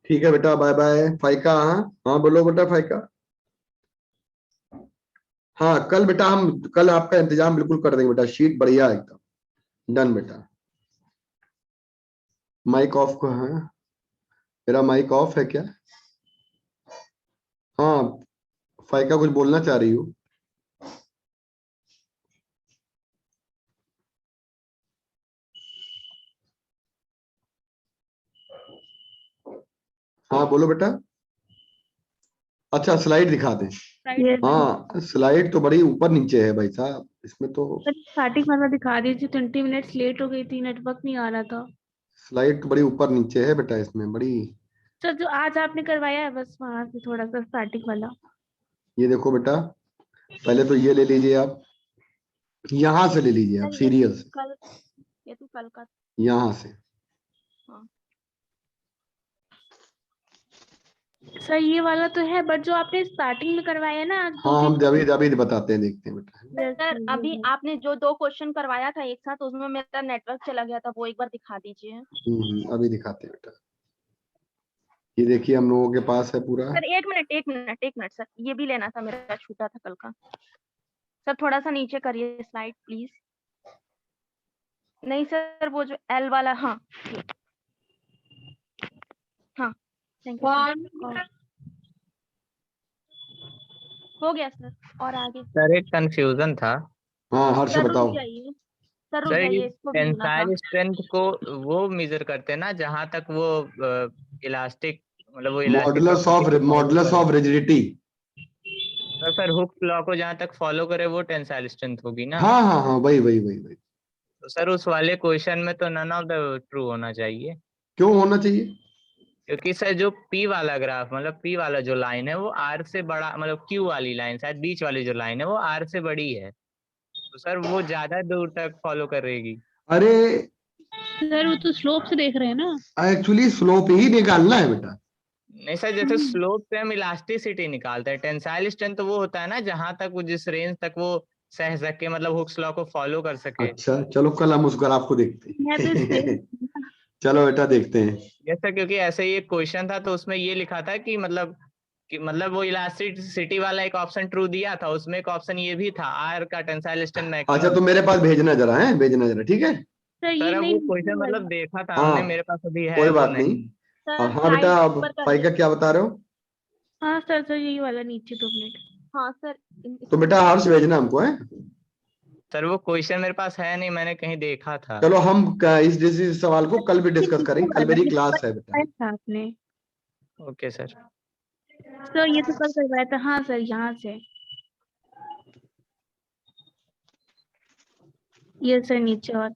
ठीक है बेटा, बाय बाय। फाइका, हाँ हाँ बोलो बेटा फाइका। हाँ कल बेटा हम, कल आपका इंतजाम बिल्कुल कर देंगे बेटा, शीट बढ़िया एकदम डन बेटा। माइक ऑफ को है, मेरा माइक ऑफ है क्या? हाँ फाइका कुछ बोलना चाह रही हो? हाँ बोलो बेटा। अच्छा स्लाइड दिखा दें। हाँ स्लाइड तो बड़ी ऊपर नीचे है भाई साहब, इसमें तो स्टार्टिंग वाला दिखा दीजिए। 20 मिनट्स लेट हो गई थी, नेटवर्क नहीं आ रहा था। स्लाइड तो बड़ी ऊपर नीचे है बेटा, इसमें बड़ी। सर जो आज आपने करवाया है बस वहां से थोड़ा सा स्टार्टिंग वाला। ये देखो बेटा, पहले तो ये ले लीजिए आप, यहां से ले लीजिए आप, सीरियल से, कल, ये तो कल का। यहां से। सर ये वाला तो है, बट जो आपने स्टार्टिंग में करवाया है ना आज हाँ हम अभी अभी बताते हैं, देखते हैं बेटा। सर अभी आपने जो 2 क्वेश्चन करवाया था एक साथ, उसमें मेरा नेटवर्क चला गया था, वो एक बार दिखा दीजिए। अभी दिखाते हैं बेटा। ये देखिए हम लोगों के पास है पूरा। सर एक मिनट सर, ये भी लेना था, मेरा छूटा था कल का। सर थोड़ा सा नीचे करिए स्लाइड प्लीज। नहीं सर वो जो एल वाला, हाँ हाँ थैंक यू। हो गया सर, और आगे सर एक कंफ्यूजन था। हाँ हर्ष सर बताओ। रुक जाइए, सर रुक सर ये जाइए, इसको भी लेना था। टेंसाइल स्ट्रेंथ को वो मेजर करते हैं ना जहां तक वो इलास्टिक, मतलब वो मॉडुलस ऑफ रिजिडिटी। तो सर हुक लॉ को जहां तक फॉलो करे वो टेंसाइल स्ट्रेंथ होगी ना। हाँ हाँ हाँ वही। तो सर उस वाले क्वेश्चन में तो नन ऑफ द ट्रू होना चाहिए। क्यों होना चाहिए? क्योंकि सर जो पी वाला ग्राफ, मतलब पी वाला जो लाइन है वो आर से बड़ा, मतलब क्यू वाली लाइन शायद बीच वाली जो लाइन है वो आर से बड़ी है, तो सर वो ज्यादा दूर तक फॉलो करेगी। अरे सर वो तो स्लोप से देख रहे हैं ना। एक्चुअली स्लोप ही निकालना है बेटा। नहीं सर, जैसे स्लोप पे हम इलास्टिसिटी निकालते हैं, टेंसाइल स्ट्रेंथ तो वो होता है ना जहां तक वो जिस रेंज तक वो सह सके, मतलब हुक्स लॉ को फॉलो कर सके। अच्छा चलो कल हम उस ग्राफ को देखते मैं तो हैं। चलो बेटा देखते हैं। जैसा क्योंकि ऐसे ही एक क्वेश्चन था तो उसमें ये लिखा था कि मतलब वो इलास्टिसिटी वाला एक ऑप्शन ट्रू दिया था, उसमें एक ऑप्शन ये भी था आर का टेंसाइल स्ट्रेंथ मैक्सिमम। अच्छा तो मेरे पास भेजना जरा है, भेजना जरा, ठीक है। सर ये सर अब नहीं वो क्वेश्चन मतलब देखा था हाँ हमने, मेरे पास अभी है कोई वो बात नहीं। नहीं। सर हाँ बेटा, slide अब ऊपर कर फाइका दीजिए। क्या बता रहे हो? हाँ सर यही वाला नीचे 2 मिनट। हाँ सर तो बेटा हर्ष भेजना हमको है। सर वो क्वेश्चन मेरे पास है नहीं, मैंने कहीं देखा था। चलो हम इस सवाल को कल भी डिस्कस करेंगे, कल मेरी क्लास है बेटा। था आपने ओके सर। सर ये तो कल करवाया था। हाँ सर, यहाँ से। यस सर, नीचे और।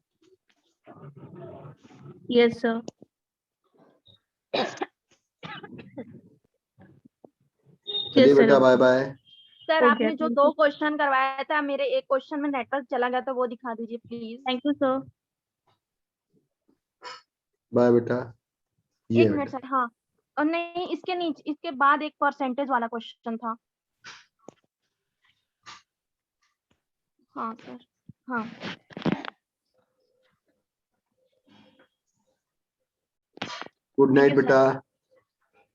Yes sir. चलिए यस सर। बेटा, बाय बाय। सर हो आपने गया, जो thank 2 you. क्वेश्चन करवाया था, मेरे एक क्वेश्चन में नेटवर्क चला गया, तो वो दिखा दीजिए please. Thank you sir. Bye बेटा। ये एक है मिनट बेटा। सर। हाँ, और नहीं, इसके नीचे, इसके बाद एक परसेंटेज वाला क्वेश्चन था। हाँ सर। हाँ गुड नाइट you, sir. बेटा।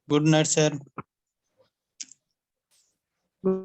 Good night sir.